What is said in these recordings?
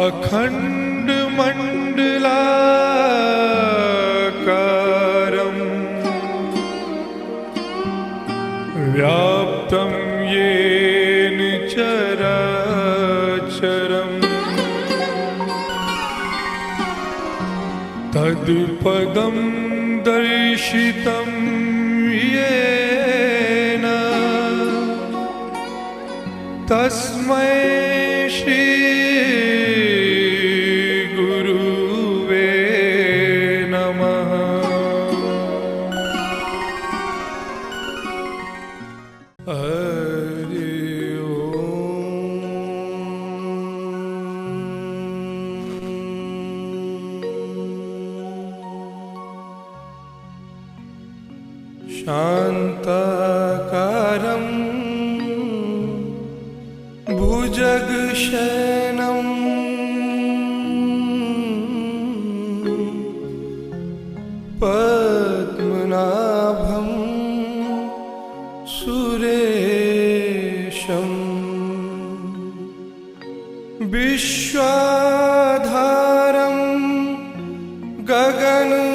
अखण्डमण्डलाकारम् व्याप्तं येन चराचरम् तत्पदं दर्शितं येन तस्मै श्री गुरुवे नमः। हरि ओम। शान्ताकारं भुजगशयनं पद्मनाभं सुरेशं विश्वाधारं गगनसदृशं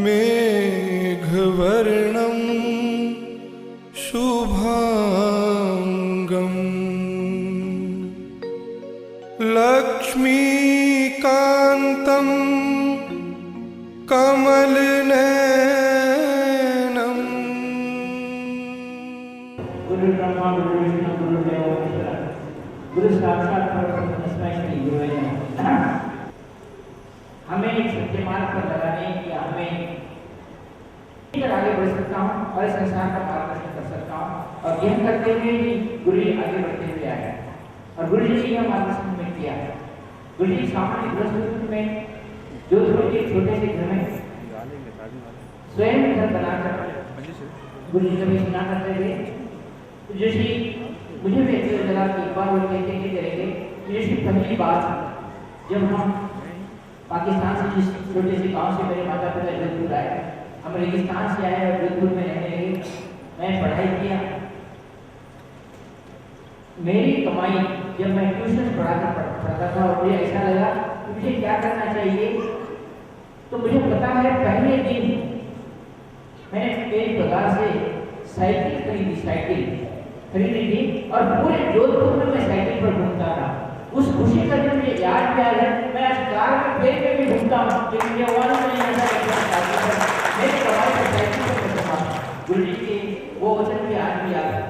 मेघवर्णं शुभांगम् लक्ष्मीकान्तं कमलनयनम्। गुरु ब्रह्मा गुरु विष्णु गुरु देवो महेश्वरा गुरु साक्षात परब्रह्म तस्मै श्री गुरुवे नमः। हमें एक सत्य मार्ग पर लगाने या हमें आगे बढ़ सकता हूँ और इस संसार का मार्गदर्शन कर सकता हूँ और यह करते हुए ही गुरु जी आगे बढ़ते हुए आए और गुरु जी ने यह मार्गदर्शन में किया। गुरु जी सामान्य गृहस्थ में जोधपुर के छोटे से घर में स्वयं घर बनाकर गुरु जी कभी सुना करते थे। जो जी मुझे भी अच्छी लगा कि एक बार वो कहते कि करेंगे कि पहली बात जब हम पाकिस्तान से जिस छोटे से गांव से मेरे माता पिता जोधपुर आए, हम रेगिस्तान से आए और जोधपुर में रहने लगे। मैं पढ़ाई किया, मेरी कमाई जब मैं ट्यूशन पढ़ाता था और मुझे ऐसा लगा कि मुझे क्या करना चाहिए, तो मुझे पता है पहले दिन मैंने तेज प्रकार से साइकिल खरीदी थी और पूरे जोधपुर में मैं साइकिल पर घूमता था। उस खुशी का जब मुझे याद है, मैं आज कार में पेड़ पे भी घूमता हूँ, लेकिन ये वाला नहीं ऐसा मेरे कमाई पर साइकिल पर घूमता हूँ। गुरु जी के वो वचन भी आज भी याद है।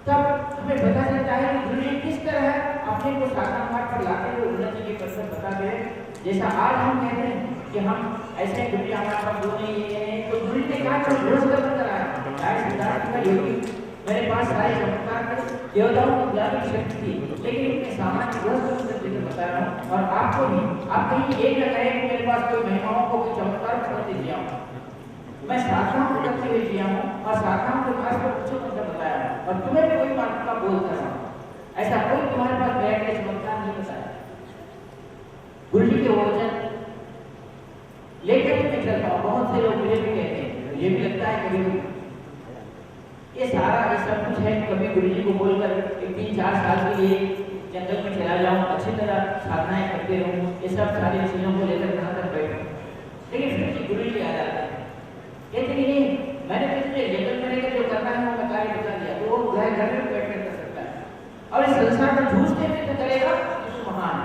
तब हमें पता चलता है कि गुरु जी किस तरह अपने को साधना मार्ग पर लाते हुए उन्नति के पथ पर बताते हैं। जैसा आज हम कहते हैं कि हम ऐसे गुरु जी हमारे पास वो नहीं है, तो गुरु जी ने कहा कि गृहस्थ कराया सिद्धार्थ का योगी मेरे पास सारे चमत्कार थे, देवताओं की बुलाने की शक्ति थी, लेकिन उनके सामान्य गृहस्थ बता रहा हूँ। और आपको भी आप कहीं ये न कहें कि मेरे पास कोई महिमाओं को कोई चमत्कार करते दिया हूँ। मैं साधनाओं को करते हुए किया हूँ और साधनाओं के पास कुछ मतलब बताया है और तुम्हें भी कोई बात का बोल कर रहा हूँ। ऐसा कोई तुम्हारे पास बैठ के चमत्कार नहीं बताया। गुरु जी के वचन लेकर मैं चलता हूँ। बहुत से लोग मुझे भी कहते हैं, मुझे भी लगता है कभी ये सारा ये सब कुछ है। कभी गुरु जी को बोलकर 3-4 साल के लिए जंगल में चला जाऊँ, अच्छी तरह साधनाएं करते रहूँ, ये सब सारी चीजों को लेकर कहाँ तक बैठूँ। लेकिन फिर गुरु जी आ जाते हैं, कहते नहीं मैंने तो तुझे जंगल में रहकर जो करना है वो मैं कार्य बता दिया, तो वो घर में बैठ कर सकता है और इस संसार में झूठते हुए तो करेगा तो महान।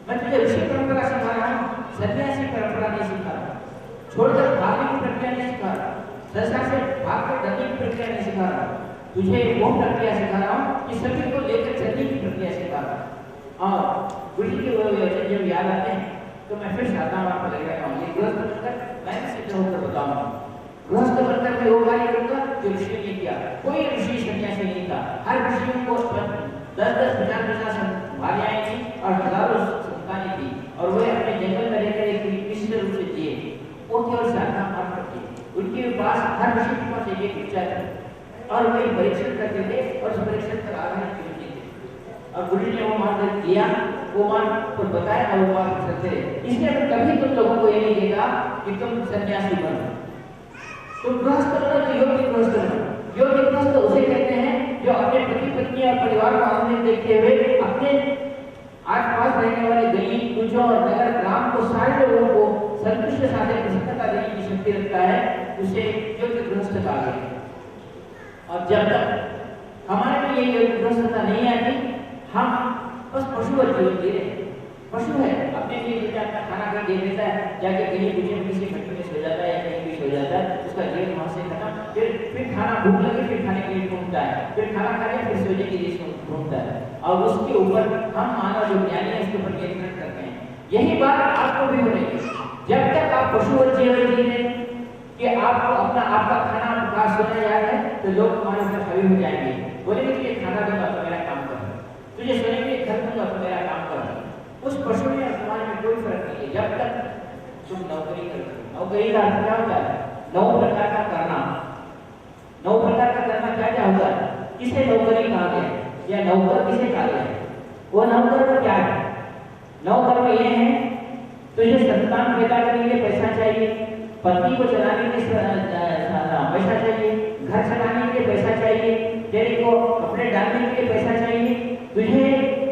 मैं तुझे ऋषि परंपरा सिखा रहा हूँ, सन्यासी परंपरा नहीं सिखा रहा, छोड़कर भागने की प्रक्रिया नहीं सिखा रहा, संसार से भागकर डरने की प्रक्रिया नहीं सिखा रहा, तुझे वो प्रक्रिया सिखा रहा हूँ कि सभी को लेकर चलने की प्रक्रिया सिखा रहा हूँ। और गुरु जी के वो वचन जब याद आते हैं तो मैं फिर साधना वहाँ पर लग रहा हूँ। ये गृहस्थ बनकर मैं सिद्ध होकर बताऊँगा, गृहस्थ बनकर मैं वो कार्य करूँगा जो ऋषि ने किया। कोई ऋषि सन्यासी नहीं था, हर ऋषियों को 10-10, 50-50 भार्याएं थी और हजारों संतानें थी और वे अपने जंगल में रहकर एक विशिष्ट रूप से जिए। वो केवल साधना मार्ग पर थे, उनके पास हर ऋषि के पास एक विचार था और वे परीक्षण करते थे और उस परीक्षण पर आधारित करते थे और गुरु जी ने वो मार्ग किया, वो मार्ग पर बताया और वो मार्ग चलते रहे। इसलिए मैं कभी तुम लोगों को ये नहीं देगा कि तुम सन्यासी बनो। तो गृहस्थ बनो तो योग्य गृहस्थ बनो। योग्य गृहस्थ उसे कहते हैं जो अपने पति पत्नी और परिवार को आनंदित देखते हुए अपने आसपास रहने वाले गली कुचों और नगर ग्राम को सारे लोगों को संतुष्ट साथ प्रसन्नता देने की शक्ति रखता है, उसे योग्य गृहस्थ कहा गया। और जब तक हमारे लिए योग्य गृहस्थता नहीं आती, हम बस पशुवत जीवन जी रहे हैं। पशु है, अपने लिए जैसे अपना खाना खा दे देता है, जाके गली कुचे में किसी भट्टी में सो जाता है या कहीं भी सो जाता है, उसका जीवन वहां से खत्म। फिर खाना भूख लगे, फिर खाने के लिए ढूंढता है, फिर खाना खा के फिर सोने के लिए ढूंढता है, और उसके ऊपर हम मानव जो ज्ञानी है उसके ऊपर नियंत्रण करते हैं। यही बात आपको भी हो रही है। जब तक आप पशुवत जीवन जी रहे कि आपको आपका खाना खा सोना याद है, तो लोग तुम्हारे ऊपर हावी हो जाएंगे, बोलेंगे तुझे खाना दूंगा तो मेरा काम कर, तुझे सोने के लिए घर दूंगा तो मेरा काम कर। उस पशु में और तुम्हारे में कोई फर्क नहीं है जब तक तुम नौकरी करते हो। नौकरी का अर्थ क्या होता है? 9 प्रकार का करना। 9 प्रकार का करना क्या क्या होता है? किसे नौकरी कहा गया या नौकर किसे कहा गया? वो नौकर का क्या है? नौकर में ये है, तुझे संतान पैदा करने के लिए पैसा चाहिए, पति को चलाने के लिए पैसा चाहिए, घर चलाने के लिए पैसा चाहिए, तेरे को कपड़े डालने के लिए पैसा चाहिए, तुझे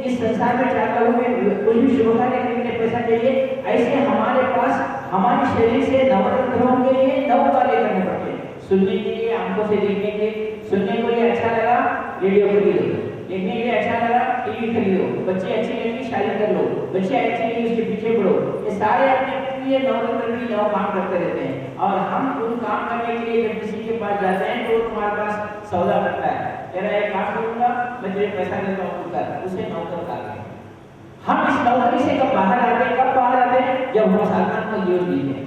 इस संसार में 4 लोगों में कुछ भी शुभ कार्य करने के लिए पैसा चाहिए। ऐसे हमारे पास हमारे शरीर से 9 ग्रहों के लिए 9 कार्य करने पड़ते हैं। सुनने के लिए, आंखों से देखने के, सुनने के लिए अच्छा लगा रेडियो खरीदो, देखने के लिए अच्छा लगा टीवी खरीदो, बच्चे अच्छी लगी शादी कर लो, बच्चे अच्छी लगी उसके पीछे पड़ो। ये सारे अपने लिए 9 काम करते रहते हैं, और हम उन काम करने के लिए जब किसी के पास जाते हैं तो वो तुम्हारे पास सौदा करता है, तेरा एक काम करूंगा, मैं तुझे पैसा देता हूँ, कर, उसे नौकर कहा गया। हम इस नौकरी से कब बाहर आते हैं? कब बाहर आते हैं? जब हम साधना को योग दीजिए।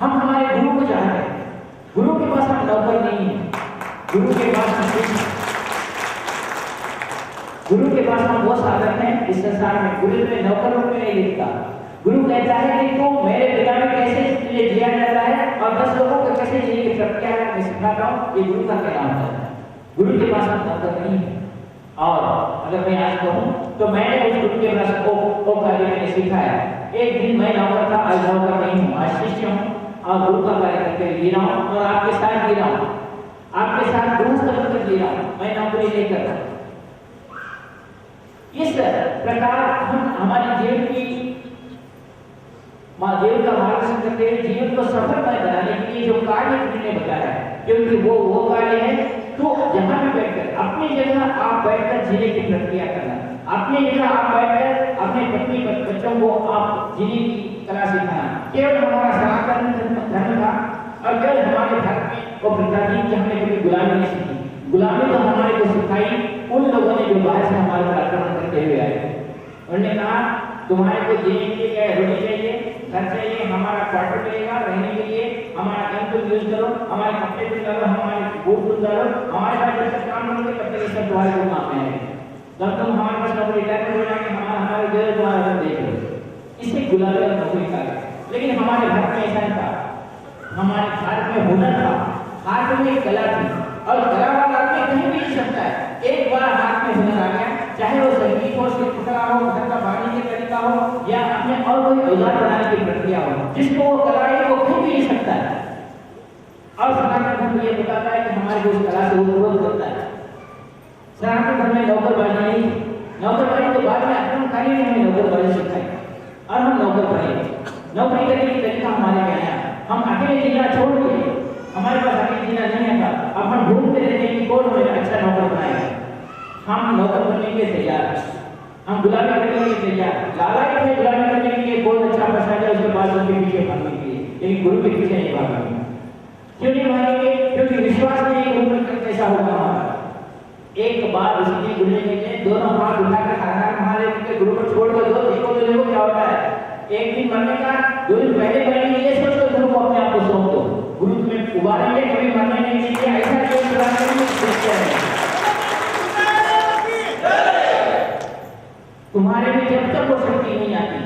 हम हमारे गुरु को चाहते हैं, गुरु के पास हम नौकर नहीं है, गुरु के पास हम गुरु के पास हम वो साधक हैं इस संसार में। गुरु में नौकर रूप में नहीं लिखता। गुरु कहता है कि तू मेरे पिता में कैसे तुझे जिया जाता है और 10 लोगों को कैसे जीने की प्रक्रिया है मैं सिखाता हूँ। ये गुरु का कहना होता है। गुरु के पास हम नौकर नहीं है। और अगर मैं आज कहूँ तो मैंने उस गुरु के पास वो कार्य मैंने सीखा है। एक दिन मैं नौकर था, आज नौकर नहीं हूँ, आज शिष्य हूँ और गुरु का कार्य करके जी रहा हूँ और आपके साथ जी रहा हूँ, आपके साथ गृहस्थ बनकर जी रहा हूँ, मैं नौकरी नहीं कर रहा। इस प्रकार हम हमारे जीवन की जीवन का मार्गदर्शन करते हुए जीवन को सफलमय बनाने के लिए जो कार्य हमने बताया है, क्योंकि वो कार्य है तो जहां भी बैठकर अपनी जगह आप बैठकर जीने की प्रक्रिया करना, अपनी जगह आप बैठकर अपने पत्नी बच्चों को आप जीने की कला सिखाना। केवल हमारा सनातन धर्म था और केवल हमारे धर्म में वो प्रथा थी कि हमने कभी गुलामी नहीं सीखी। गुलामी तो हमारे को सिखाई उन लोगों ने जो बाहर से हमारे पर आक्रमण करते हुए आए। उन्होंने कहा तुम्हारे को जीने के लिए क्या रोटी चाहिए, घर चाहिए, हमारा क्वार्टर मिलेगा रहने के लिए, हमारा गन को यूज करो, हमारे कपड़े भी डालो, हमारे बूट भी डालो, हमारे पास जब तक काम करोगे तब तक ये सब तुम्हारे को काम में आएगा। जब तुम हमारे पास नौकरी रिटायरमेंट हो जाएंगे हमारे जो तुम्हारा घर देख लो। इसे गुलामी और नौकरी का है। लेकिन हमारे घर में ऐसा नहीं था। हमारे भारत में हुनर था, हाथ में कला थी और कला वाला आदमी कहीं भी नहीं सकता है। एक बार हाथ में हुनर आ गया, चाहे वो संगीत हो, शिल्पकला हो, घर का बानी के तरीका हो या अपने और कोई औजार बनाने की प्रक्रिया हो, जिसको वो कला है वो कहीं भी नहीं सकता है। और सनातन धर्म ये बताता है कि हमारे को उस कला से वो विरोध करता है। सनातन धर्म में नौकरबाजी नहीं, नौकरबाजी तो बाद में आक्रमणकारी ने हमें नौकरबाजी सिखाई और हम नौकर बने। नौकरी करने की तरीका हमारे में आया। हम अकेले जीना छोड़ दिए, हमारे पास अकेले जीना नहीं आता। अब हम ढूंढते रहते हैं कि कौन हमें अच्छा नौकर बनाएगा। हम नौकर बनने के तैयार हैं, हम गुलामी करने के तैयार हैं। लालच में गुलामी करने के लिए कौन अच्छा फंसा जाए उसके बाद उसके पीछे भागने के लिए, लेकिन गुरु के पीछे नहीं भागेंगे। क्यों नहीं भागेंगे? क्योंकि विश्वास नहीं गुरु में कैसा होगा हमारा। एक बार उसी गुरु ने दोनों हाथ उठाकर आधार हमारे उनके गुरु को छोड़ कर दो, देखो तो देखो क्या होता है। एक दिन मरने का 2 दिन पहले मरेंगे ये सोच कर गुरु को अपने आप को सौंप दो। गुरु तुम्हें उबारेंगे, कभी मरने नहीं देंगे। ऐसा कोई प्रयास करेंगे तुम्हारे में जब तक वो शक्ति नहीं आती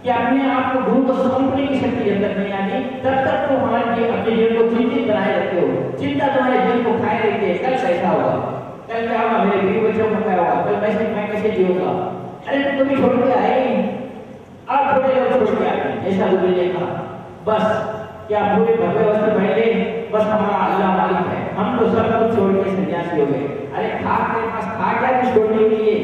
कि अपने आप को गुरु को सौंपने की शक्ति जब तक नहीं आती तब तक तो हमारे अपने जीवन को चिंतित बनाए रखते हो। चिंता तुम्हारे जीवन को खाए रहती है। कल कैसा होगा, कल क्या होगा, मेरे बीवी बच्चों का क्या होगा, कल मैं कैसे जीऊंगा। अरे तुम कभी छोड़ के आए, अब थोड़े लोग छोड़ के आए, ऐसा गुरु ने कहा। बस क्या पूरे भव्य वस्त्र पहन ले, बस हमारा अल्लाह मालिक है, हम तो सब कुछ छोड़ के सन्यासी हो गए। अरे था तेरे पास था क्या कुछ छोड़ने के लिए?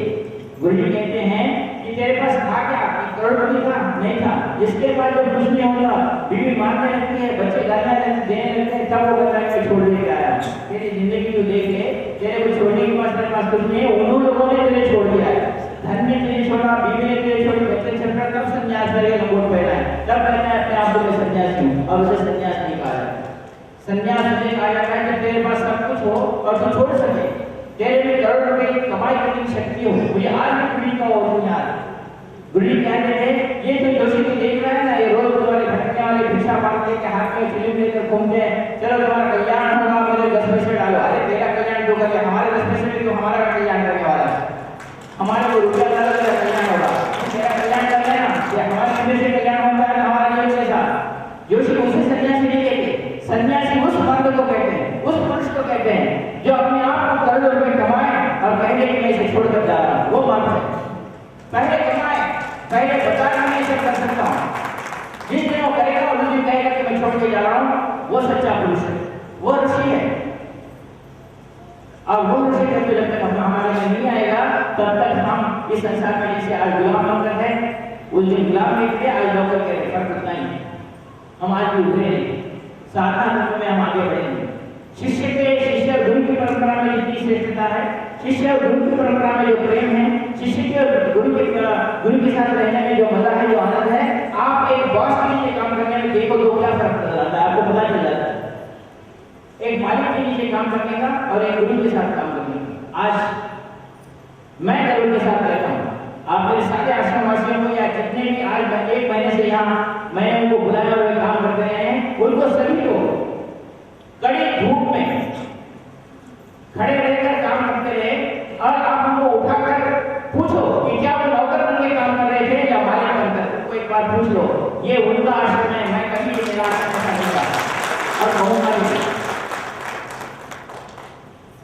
गुरु जी कहते हैं कि तेरे पास था क्या? करोड़पति था? नहीं था। जिसके पास जो कुछ नहीं होता, बीवी मारने लगती है, बच्चे गालियां देने लगते हैं, तब वो कहता है मैं छोड़ के आया। तेरी जिंदगी को देख के तेरे को छोड़ने के पास तेरे पास कुछ नहीं है, उन लोगों ने तेरे छोड़ दिया है। धन ने तेरे छोड़ा, बीवी ने तेरे छोड़ी, बच्चे छपड़ा, तब सन्यास करके लंगोट पहना है, तब कहता है अपने आप को मैं सन्यासी हूँ, और उसे सन्यास नहीं कहा जाता। सन्यास उसे कहा जाता है कि तेरे पास सब कुछ हो और तू छोड़ सके, तेरे में करोड़ रुपए की कमाई करने की शक्ति हो। मुझे आज भी गुरु का और याद गुरु जी कहते हैं ये तो जोशी को देख रहा है ना, ये रोज तुम्हारे भटकने वाले भिक्षा मांगते के हाथ में फिल्म लेकर घूमते हैं, चलो तुम्हारा कल्याण होगा, मेरे 10 पैसे डालो। अरे तेरा कल्याण जो कर, हमारे 10 पैसे में तो हमारा कल्याण करने वाला है, हमारे को रुपया डालो तेरा कल्याण होगा, तेरा कल्याण कर लेना, ये हमारे अंदर से कल्याण होता है हमारा ये कैसा। जोशी उसे सन्यासी नहीं कहते, सन्यासी उस मर्द को कहते हैं, उस पुरुष को कहते हैं जो अपने आप को करोड़ों रुपए कमाए और कहने कि मैं इसे छोड़कर जा रहा हूँ, वो मर्द है। पहले कमाए, पहले बताया मैं इसे कर सकता हूँ, जिस दिन वो करेगा उस दिन कहेगा कि मैं छोड़ के जा रहा हूँ, वो सच्चा पुरुष है, वो ऋषि है। और वो ऋषि जब तक हमारे में नहीं आएगा तब तक हम इस संसार में जैसे आज गुलाम बनकर है, उस दिन गुलाम नहीं थे, आज नौकर के फर्क उतना ही है। हम आज भी उभरे नहीं, साधना में हम आगे बढ़ेंगे। शिष्य और गुरु की परंपरा में जितनी श्रेष्ठता है, शिष्य और गुरु की परंपरा में जो प्रेम है, शिष्य के और गुरु के साथ रहने में जो मजा है, जो आनंद है, आप एक बॉस के नीचे काम करने में देखो तो क्या फर्क नजर आता है, आपको पता चल जाता है। एक मालिक के नीचे काम करने का और एक गुरु के साथ काम करने का। आज मैं गुरु के साथ रहता हूँ, आप मेरे सारे आश्रम वासियों को या जितने भी आज 1 महीने से यहाँ मैंने उनको बुलाया हुए काम करते रहे हैं, उनको सभी को कड़ी धूप में खड़े रहकर काम करते रहे और आप उनको उठाकर पूछो कि क्या वो नौकर बन के काम कर रहे थे या मालिक बनकर, उनको एक बार पूछ लो। ये उनका आश्रम है, मैं कभी भी मेरा आश्रम नहीं था और कहूँगा नहीं।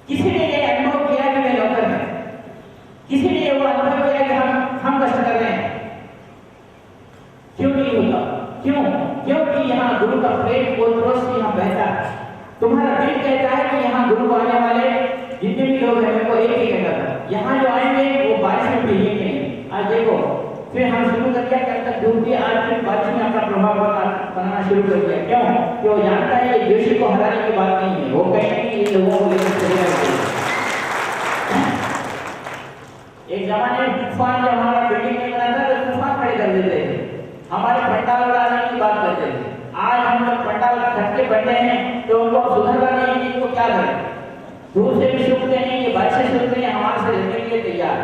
किसी ने ये अनुभव किया कि मैं नौकर है, किसी ने वो अनुभव किया कि हम कष्ट कर रहे हैं? क्यों नहीं होता? क्यों? क्योंकि यहाँ गुरु का प्रेम कोतरों से यहाँ बहता है। तुम्हारा दिल कहता है कि यहाँ गुरु आने वाले जितने भी लोग हैं, मेरे को एक ही कहता था, यहाँ जो आएंगे वो बारिश में भीगेंगे नहीं। आज देखो फिर हम शुरू कर दिया, कल तक धूप थी, आज फिर बारिश में अपना प्रभाव बनाना शुरू कर दिया। क्यों? क्यों जानता है ये जोशी को हराने की बात नहीं है, वो कहेंगे कि इन लोगों को लेकर चले जाएंगे। एक जमाने में तूफान जब हमारा बिल्डिंग नहीं बना था तो तूफान खड़े कर देते थे, हमारे पंडाल उड़ाने की बात करते थे। आज हम लोग पंडाल खटके बैठे हैं तो उनको सुधरवा नहीं कि इनको क्या करें, दूर से भी सुनते हैं, ये बात से सुनते हैं, हमारे से लड़ने के लिए तैयार।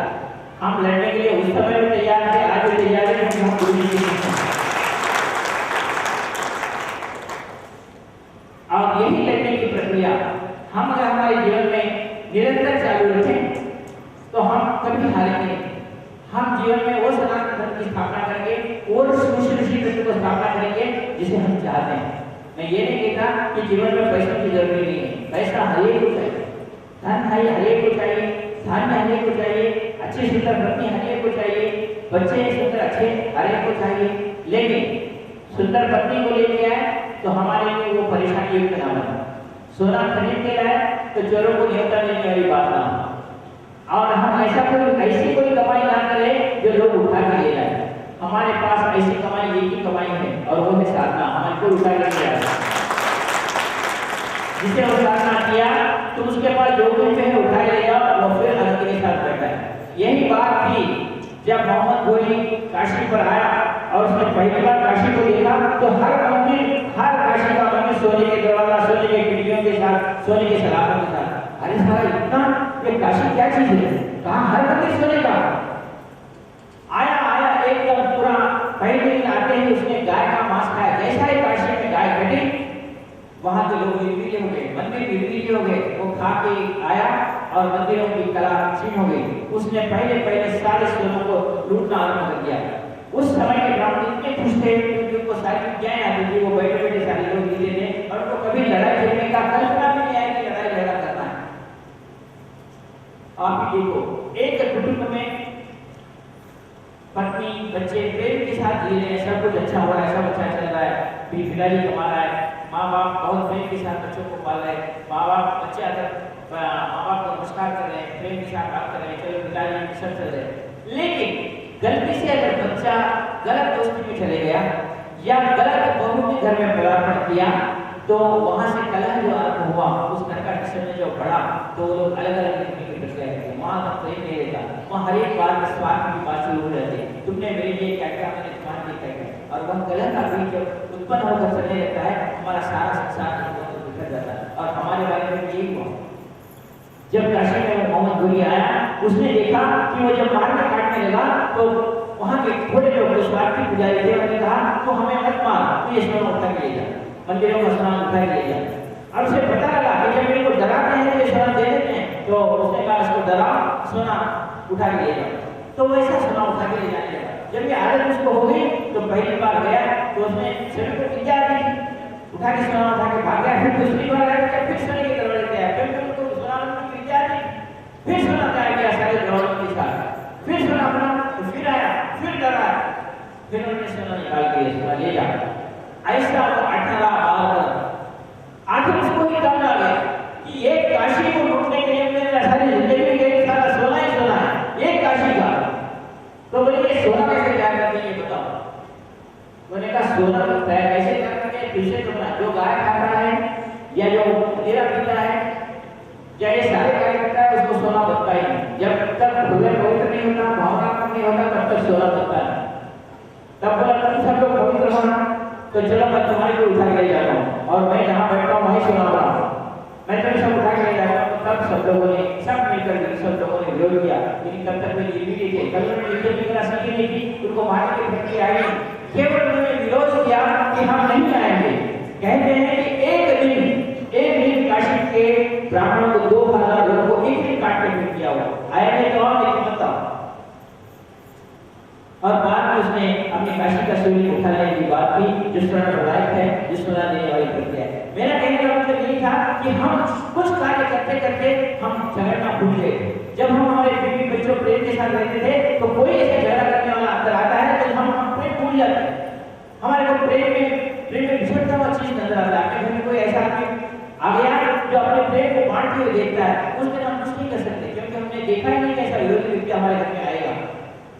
हम लड़ने के लिए उस समय भी तैयार थे, आज भी तैयार है, क्योंकि हम गुरु जी के और यही लड़ने की प्रक्रिया हम अगर हमारे जीवन में निरंतर चालू रखें तो हम कभी हारेंगे। हम जीवन में वो सनातन धर्म की स्थापना करेंगे, वो ऋषि तत्व को स्थापना करेंगे जिसे हम चाहते हैं। मैं ये नहीं कहता कि जीवन में पैसों की जरूरत नहीं है, पैसा हर एक को चाहिए, धन हर एक को चाहिए, धान्य हर एक को चाहिए, अच्छी सुंदर पत्नी हर एक को चाहिए, बच्चे सुंदर अच्छे हर एक को चाहिए। लेकिन सुंदर पत्नी को लेके आए तो हमारे लिए वो परेशानी युक्त ना बना, सोना खरीद के लाए तो चोरों को न्योता देने वाली बात ना हो, और हम ऐसी कोई कमाई ना करें जो लोग उठा के ले जाए। हमारे पास ऐसी कमाई एक ही कमाई है और वो है साधना, हमारे को उठा के ले जाए। जिसे वो साधना किया तो उसके पास जो कुछ है उठा ले जाओ और वो फिर हजरत के साथ बैठा है। यही बात थी जब मोहम्मद घोरी काशी पर आया और उसने पहली बार काशी को देखा तो हर मंदिर, हर काशी का मंदिर सोने के दरवाजा, सोने के खिड़कियों के साथ, सोने के सलाखों के साथ। अरे सारा इतना ये काशी क्या चीज है, कहाँ हर मंदिर सोने का। आया एकदम पूरा पहले दिन आते ही उसने गाय का मांस खाया, जैसा ही काशी में गाय कटी वहां के लोग निर्वीर्य हो गए, मंदिर निर्वीर्य हो गए। वो खा के आया और मंदिरों की कला छीन हो गई। उसने पहले सारे सोनों को लूटना आरंभ कर दिया। उस समय के ब्राह्मण इतने खुश थे क्योंकि उनको सारी विद्याएं आती थी, वो बैठे बैठे सारे लोग जीते थे और उनको कभी लड़ाई झगड़ने का कल्पना भी नहीं आया कि लड़ाई झगड़ा करना है। आप ही देखो एक कुटुंब में पत्नी बच्चे प्रेम के साथ जी रहे हैं, सब कुछ अच्छा हो रहा है, सब अच्छा चल रहा है, फिर पिताजी कमा रहा है, माँ बाप बहुत प्रेम के साथ बच्चों को पाल रहे हैं, माँ बाप बच्चे अगर माँ बाप को नमस्कार कर रहे हैं, प्रेम के साथ बात कर रहे हैं, चलो पिताजी सब चल रहे हैं। लेकिन गलती से अगर बच्चा गलत दोस्ती में चले गया या गलत बहू के घर में पदार्पण किया तो वहां से कलह जो आरंभ हुआ, उस घर का डिसीजन जो बढ़ा तो वो लोग अलग अलग निकल के बच गए। माँ का प्रेम नहीं रहता, वहाँ हर एक बात स्वार्थ की बात शुरू हो जाती है, तुमने मेरे लिए क्या किया, मैंने तुम्हारे लिए क्या किया, और वह कलह का बीज जब उत्पन्न होकर चलने लगता है, हमारा सारा संसार बिखर जाता है। और हमारे बारे में यही हुआ, जब काशी में मोहम्मद गोरी आया, उसने देखा कि वो जब मारने काटने लगा तो वहाँ के थोड़े लोग जो स्वार्थी पुजारी थे उन्होंने कहा तो हमें मत मार, तू ये सोना उठा के ले जा, मंदिरों का सोना उठा के ले जा। अब उसे पता लगा कि जब मेरे को डराते हैं तो ये सोना दे देते हैं, तो उसने कहा इसको डरा, सोना उठा के ले जा, तो वो ऐसा सोना उठा के ले जाने लगा। जब ये आदत उसको हो गई तो पहली बार गया तो उसने सभी को विद्या दी, उठा के सोना उठा के भाग गया। फिर दूसरी बार आया, फिर सोने के दरवाजे पे आया, फिर उनको सोना की विद्या दी, फिर सोना क्या गया सारे दरवाजों के साथ, फिर सोना अपना, फिर आया, फिर डरा, फिर उन्होंने सोना निकाल के सोना ले जा। ऐसा वो 18 बार आखिर उसको ये दम आ गया कि एक काशी को लूटने के लिए मेरा सारी जिंदगी में सारा सोना ही सोना है, एक काशी का, तो बोले ये सोना कैसे क्या करते हैं ये बताओ। मैंने कहा सोना लगता है कैसे करते हैं, पीछे सोना जो गाय खाता है या जो तेरा पीता है या ये सारे कार्य करता है उसको सोना बनता ही नहीं। जब तक हृदय पवित्र नहीं होता, भावनात्मक नहीं होता, तब तक सोना बनता है। तब बोला तुम सब लोग पवित्र होना, तो चलो मैं तुम्हारे को उठा के ले जाता हूँ और मैं जहाँ बैठता हूँ वहीं सोना बना, मैं तुम्हें सब उठा के ले जाता हूँ। तब सब लोगों ने सब मिलकर सब लोगों ने विरोध किया, लेकिन तब तक वे निर्भीक थे, कल उन्होंने युद्ध की तरह सीखी नहीं थी, उनको मारने की प्रक्रिया आई, केवल उन्होंने विरोध किया कि हम नहीं आएंगे। कहते हैं कि एक दिन काशी के ब्राह्मणों को 2000 लोगों को एक दिन काट के फेंक दिया हुआ, आएंगे तो और लेकिन बताओ। और बाद में उसने अपनी काशी का सूर्य उठाने की बात की, जो स्वर्ण प्रदायक है, जो सोना देने वाली प्रक्रिया है। मेरा कहने का मतलब यही था कि हम कुछ कार्य करते करते हम झगड़ना भूल गए। जब हम हमारे बीवी बच्चों प्रेम के साथ रहते थे तो कोई ऐसे झगड़ा करने वाला अंदर आता है तो हम प्रेम भूल जाते हैं, हमारे को प्रेम में बिछड़ता हुआ चीज नजर आता है। अपने घर में कोई ऐसा आदमी आ गया जो अपने प्रेम को बांटते हुए देखता है, उस दिन हम कुछ नहीं कर सकते, क्योंकि हमने देखा ही नहीं कि ऐसा विरोधी व्यक्ति हमारे घर में आएगा,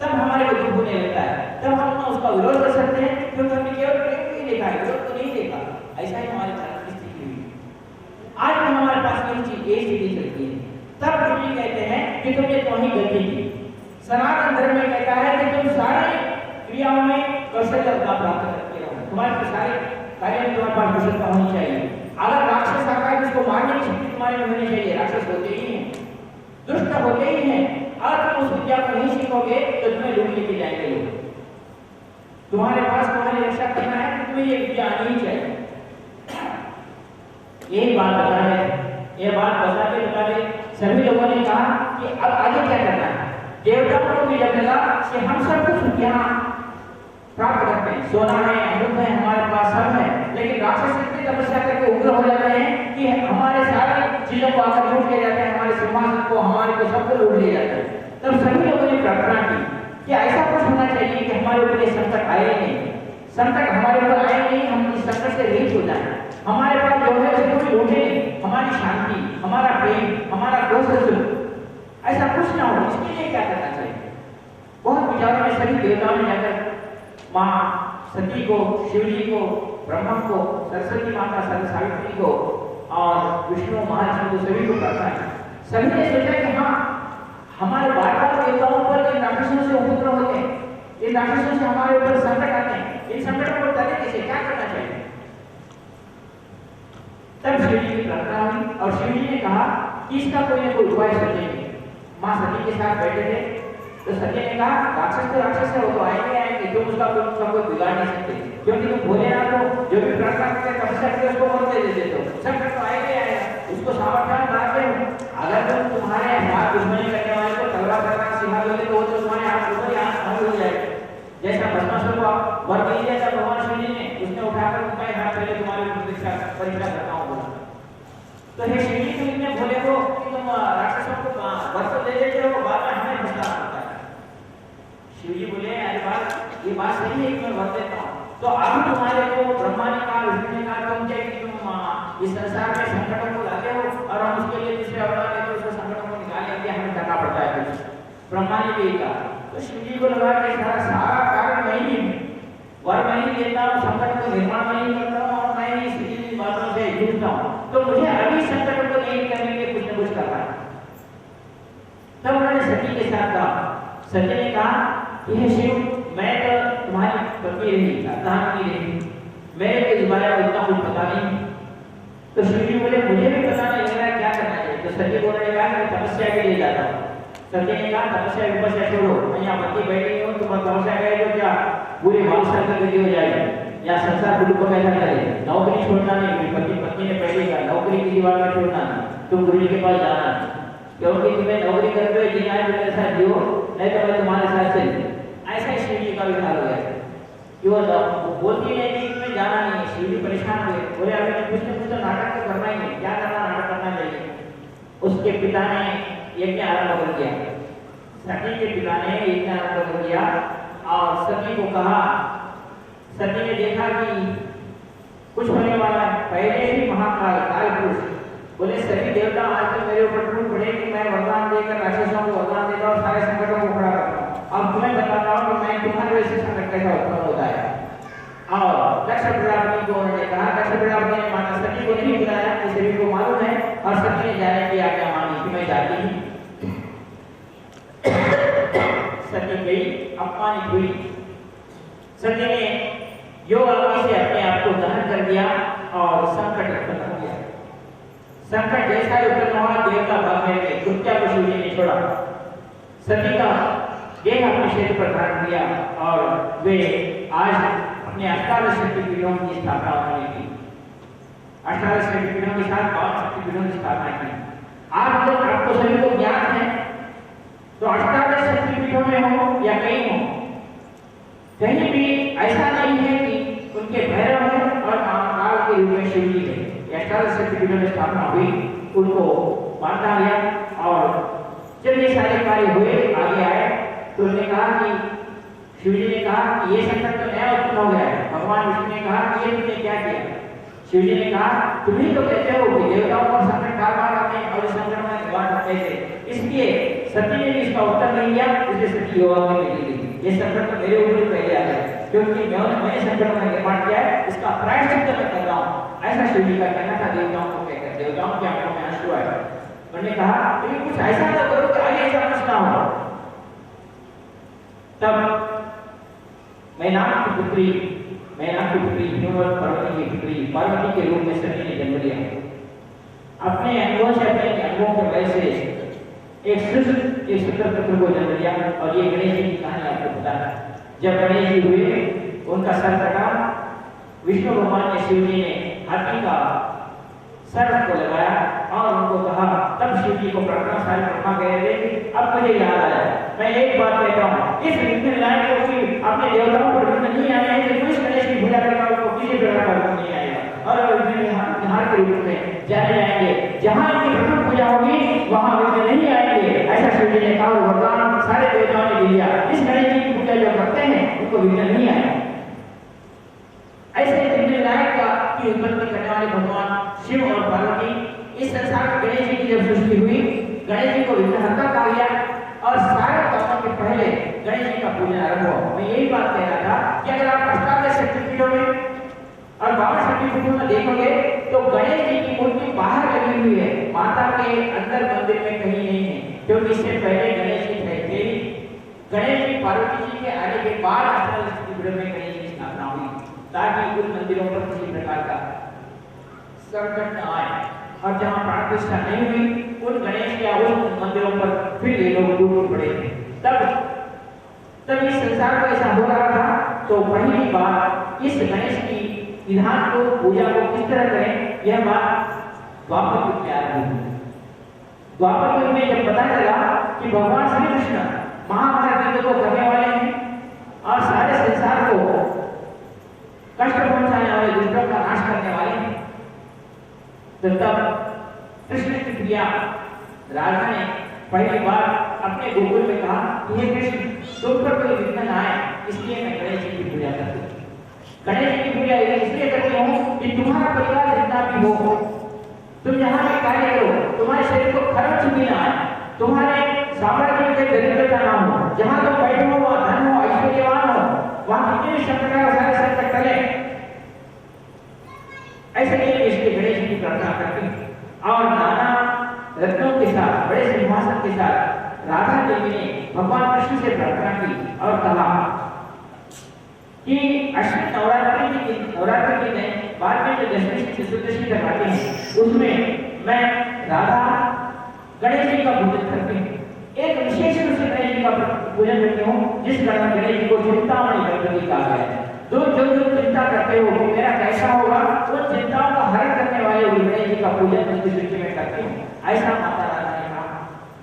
तब हमारे को दुख होने लगता है, तब हम ना उसका विरोध कर सकते हैं, क्योंकि हमने केवल प्रेम को ही देखा है, विरोध को नहीं देखा। ऐसा ही हमारे साथ की स्थिति हुई। आज भी हमारे पास यही स्थिति चलती है। तब गुरु कहते हैं कि तुमने तो ही गलती की। सनातन धर्म में कहता है कि तुम सारे क्रियाओं में कौशलता प्राप्त करते रहो, तुम्हारे सारे कार्य में तुम्हारे पास कुशलता होनी चाहिए। अगर राक्षस आता है जिसको मारने की शक्ति तुम्हारे में होनी चाहिए, राक्षस होते ही हैं, दुष्ट होते ही हैं। अगर तुम उस विद्या को नहीं सीखोगे तो तुम्हें लूट लेके जाएंगे लोग। तुम्हारे पास तुम्हारी रक्षा करना है तो तुम्हें ये विद्या आनी ही चाहिए। यही बात बता रहे, ये बात बताते सभी लोगों ने कहा कि अब आगे क्या करना है। देवताओं को भी जब लगा कि हम सब कुछ यहाँ प्राप्त करते हैं, सोना है, अमृत है, हमारे पास सब है, लेकिन राक्षस इतनी तपस्या करके उग्र हो जाते हैं कि हमारे सारे चीजों को आकर लूट ले जाते हैं, हमारे सिंहासन को, हमारे को सबको लूट ले जाते हैं। तब सभी लोगों ने प्रार्थना की कि ऐसा कुछ होना चाहिए कि हमारे ऊपर ये संकट आए नहीं, संकट हमारे ऊपर आए नहीं, हम इस संकट से रहित हो जाए, हमारे पास जो है उसे कोई लूटे नहीं, हमारी शांति, हमारा प्रेम, हमारा दोस्त, ऐसा कुछ ना हो। इसके लिए क्या करना चाहिए? बहुत विचारों में सभी देवताओं ने जाकर माँ सती को, शिव जी को, ब्रह्मा को, सरस्वती माता, सावित्री को और विष्णु महालक्ष्मी को, सभी को प्रार्थना की। सभी ने सोचा कि हाँ, हमारे बार-बार देवताओं पर इन राक्षसों से उपद्रव होते हैं, इन राक्षसों से हमारे ऊपर संकट आते हैं, इन संकटों को टले कैसे, क्या करना चाहिए? तब शिव जी की प्रार्थना हुई और शिव जी ने कहा कि इसका कोई ना कोई उपाय सोचेंगे। माँ सती के साथ बैठे थे तो सती ने कहा राक्षस तो राक्षस है, वो तो आएंगे, तुम उसका कोई बिगाड़ नहीं सकते, क्योंकि तुम भोलेनाथ को जो भी प्रार्थना करते तपस्या करते उसको मत दे देते हो, संकट तो आएगा, उसको सावधान बनाते हो। अगर तुम तुम्हारे हाथ दुश्मनी करने वाले को तलवार करना सिखा दोगे तो वो तो तुम्हारे हाथ ऊपर ही हाथ हो जाएगा। जैसा भस्मासुर को वर दे दिया था भगवान शिव जी ने, उसने उठाकर उनका हाथ पहले तुम्हारे परीक्षा करता हूँ बोला। तो हे शिव जी, तुम इतने भोले हो कि तुम राक्षसों को वर तो दे देते हो, बाद में हमें भस्मा होता है। शिव जी बोले अरे बात ये बात सही है कि मैं वर देता हूँ, तो अभी तुम्हारे को ब्रह्मा ने कहा, विष्णु ने कहा तुम क्या ब्रह्मा ने भी कहा। तो शिव जी को लगा कि सारा कार्य मैं ही वर मैं ही देता हूँ, संकट को निर्माण मैं ही करता हूँ और मैं ही स्थिति बातों से जूझता हूँ, तो मुझे अभी संकट को नहीं करने के कुछ न कुछ करना है। तब उन्होंने सती के साथ कहा। सती ने कहा यह शिव मैं तो तुम्हारी पत्नी रही, अर्धांगिनी रही, मेरे को इस बारे में उतना कुछ पता नहीं। तो शिव जी बोले मुझे भी पता नहीं लग रहा क्या करना चाहिए। तो सती को उन्होंने कहा मैं तपस्या के लिए जाता हूँ। सती ने कहा तपस्या विपस्या छोड़ो, मैं यहाँ पति बैठी हूँ, तुम तपस्या करे तो क्या पूरी वालसा की गति हो जाएगी या संसार गुरु को कैसा करे, नौकरी छोड़ना नहीं। मेरी पत्नी ने पहले कहा नौकरी किसी बात में छोड़ना नहीं, तुम गुरु जी के पास जाना, क्योंकि तुम्हें नौकरी करते हुए जीना है तो मेरे साथ जियो, नहीं तो मैं तुम्हारे साथ चल। ऐसा ही शिव जी का विचार हो गया कि वो बोलती नहीं कि तुम्हें जाना नहीं है। शिव जी परेशान हुए, बोले अभी कुछ न कुछ तो नाटक तो करना ही है, क्या करना, नाटक करना चाहिए। उसके पिता ने यज्ञ आरंभ कर दिया, सती के पिता ने यज्ञ आरंभ कर दिया और सती को कहा। सती ने देखा कि कुछ होने वाला है, पहले ही महाकाल काल पुरुष बोले सभी देवता आज तक मेरे ऊपर टूट पड़े कि मैं वरदान देकर राक्षसों को वरदान देता और सारे संकटों को खड़ा करता हूँ। अब तुम्हें बताता हूँ कि मैं तुम्हारे वजह से संकट कैसा उत्पन्न होता है। और दक्ष प्रजापति को उन्होंने कहा, दक्ष प्रजापति ने माना, सती को नहीं बुलाया, कि सभी को मालूम है और सती ने जाने की आज्ञा मानी कि मैं जाती ही। सती गई, अपमानित हुई। सती ने योग अग्नि से अपने आप को दहन कर दिया और संकट उत्पन्न हो गया। संकट जैसा ही उत्पन्न हुआ, देवता भागने लगे, कुत्या को शिव जी ने छोड़ा। सती का देह अपने शरीर पर धारण किया और वे आज अपने 18 शक्तिपीठों की स्थापना उन्होंने की। 18 शक्तिपीठों के साथ 52 शक्तिपीठों की स्थापना की। आज जब आपको सभी को ज्ञान है तो 18 शक्तिपीठों में हो या कहीं हो, कहीं भी ऐसा नहीं है कि उनके भैरव हैं और महाकाल के रूप में शिव जी है। 18 शक्तिपीठों में स्थापना हुई, उनको मानता गया और जब ये सारे कार्य हुए आगे आए तो उन्होंने कहा कि शिव जी ने कहा कि ये संकट तो नया उत्पन्न हो गया है। भगवान विष्णु ने कहा कि ये तुमने क्या किया। शिव जी ने कहा तुम ही तो कहते हो कि देवताओं पर संकट बार बार आते हैं और इस संकट में निवारण कैसे। इसलिए सती ने भी इसका उत्तर नहीं दिया, इसलिए सती योग में मिली गई। ये संकट तो मेरे ऊपर पहले आ गया क्योंकि मैंने संकट का निर्माण किया है, इसका प्रायश्चित मैं कर रहा हूँ। ऐसा शिव जी का कहना था। देवताओं को कहकर देवताओं की आंखों में आंसू आए। उन्होंने कहा लेकिन कुछ ऐसा तो करो कि आगे ऐसा कुछ ना हो। तब मैनाक की पुत्री हिमवत पार्वती की पुत्री पार्वती के रूप में सती ने जन्म लिया। अपने अंगों से अपने अंगों के वजह से एक सुंदर पुत्र को जन्म लिया। और ये गणेश जी की कहानी आपको पता है। जब गणेश जी हुए, उनका सर कटा, विष्णु भगवान ने शिव जी ने हाथी का सर को लगाया और उनको कहा। तब शिव जी को प्रज्ञाशाली ब्रह्मा कह रहे थे अब मुझे याद आया, मैं एक बात कहता हूँ, इस विघ्न विनायक को कि अपने देवताओं पर विघ्न नहीं आने हैं, तो इस गणेश की पूजा करना उनको किसी प्रकार का विघ्न नहीं आएगा और विघ्न विहार के रूप में जाने जाएंगे। जहाँ इनकी प्रथम पूजा होगी वहाँ विघ्न नहीं आएंगे। ऐसा शिव जी ने कहा और वरदान सारे देवताओं ने दिया। इस गणेश जी की पूजा जो करते हैं उनको विघ्न नहीं आएगा। ऐसे विघ्न विनायक की उत्पत्ति करने वाले भगवान शिव और पार्वती, इस संसार में गणेश जी की जब सृष्टि हुई, गणेश जी को विघ्नहर्ता कहा गया और सारे कामों के पहले गणेश जी का पूजन आरंभ हुआ। मैं यही बात कह रहा था कि अगर आप 18 शक्तिपीठों में और 52 शक्तिपीठों में देखोगे तो गणेश जी की मूर्ति बाहर लगी हुई है, माता के अंदर मंदिर में कहीं नहीं है, क्योंकि इससे पहले गणेश जी थे। गणेश जी पार्वती जी के आने के बाद 18 शक्तिपीठों में गणेश जी की स्थापना हुई ताकि उन मंदिरों पर किसी प्रकार का संकट न आए। और जहाँ प्राण प्रतिष्ठा नहीं हुई उन गणेश या उन मंदिरों पर फिर ये लोग टूट पड़े थे। तब इस संसार को ऐसा हो रहा था। तो पहली बार इस गणेश की विधान को, पूजा को किस तरह करें, यह बात द्वापर युग में आरंभ हुई। द्वापर युग में जब पता चला कि भगवान श्री कृष्ण महाभारत युद्ध को करने वाले हैं और सारे संसार को कष्ट पहुंचाने वाले दुष्टों का नाश करने वाले हैं, तो तब कृष्ण की प्रिया राधा ने पहली बार अपने गोकुल में कहा कि हे कृष्ण, तुम पर कोई विघ्न न आए, इसलिए मैं गणेश जी की पूजा करती हूँ। गणेश जी की पूजा इसलिए करती हूँ कि तुम्हारा परिवार जितना भी हो, तुम जहाँ भी कार्य करो, तुम्हारे शरीर को खर्च भी ना आए, तुम्हारे साम्राज्य में दरिद्रता जहाँ तुम बैठे हो वहाँ धन हो, ऐश्वर्यवान हो, वहाँ कितने भी संकट है सारे संकट टले। ऐसे ही इसके गणेश जी की प्रार्थना करती हैं और नाना रत्नों के साथ बड़े सिंहासन के साथ राधा देवी ने भगवान कृष्ण से प्रार्थना की और कहा कि अश्विन नवरात्रि के दिन बाद में जो दशमी से चतुर्दशी तक आते हैं उसमें मैं राधा गणेश जी का पूजन करती हूँ। एक विशेष रूप से गणेश जी का पूजन करती हूँ जिस कारण गणेश जी को चिंतामणि गणपति कहा गया है। जो चिंता करते हो कि मेरा कैसा होगा, उन चिंताओं का हरण करने वाले गणेश जी का पूजन उसकी सूची में करती हूँ, ऐसा माता राधा ने कहा।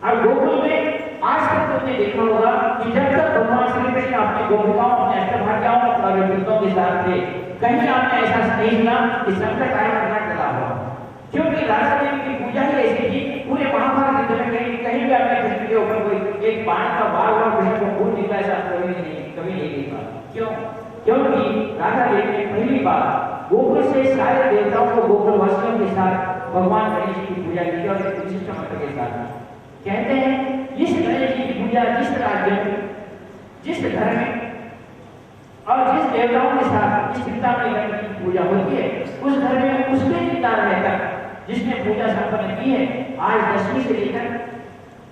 और गोकुल में आज तक तुमने देखा होगा कि जब तक भगवान श्री कृष्ण अपनी गोपिकाओं, अपने अष्टभाग्याओं और वृद्धों के साथ थे, कहीं आपने ऐसा नहीं सुना कि संकट आया करना चला हुआ, क्योंकि राधा देवी की पूजा ही ऐसी थी। पूरे महाभारत युद्ध में कहीं भी आपने कृष्ण के ऊपर कोई एक बाण का वार हुआ, कृष्ण को खून निकला, ऐसा कभी नहीं देखा। क्यों? क्योंकि राधा देवी ने पहली बार गोकुल से सारे देवताओं को गोकुलवासियों के साथ भगवान गणेश जी की पूजा की और एक विशिष्ट मंत्र के साथ। कहते हैं जिस गणेश जी की पूजा जिस राज्य में, जिस घर में और जिस देवताओं के साथ जिस चिंतामणि गणपति की पूजा होती है, उस घर में उसके चिंता रहकर जिसने पूजा संपन्न की है, आज दशमी से लेकर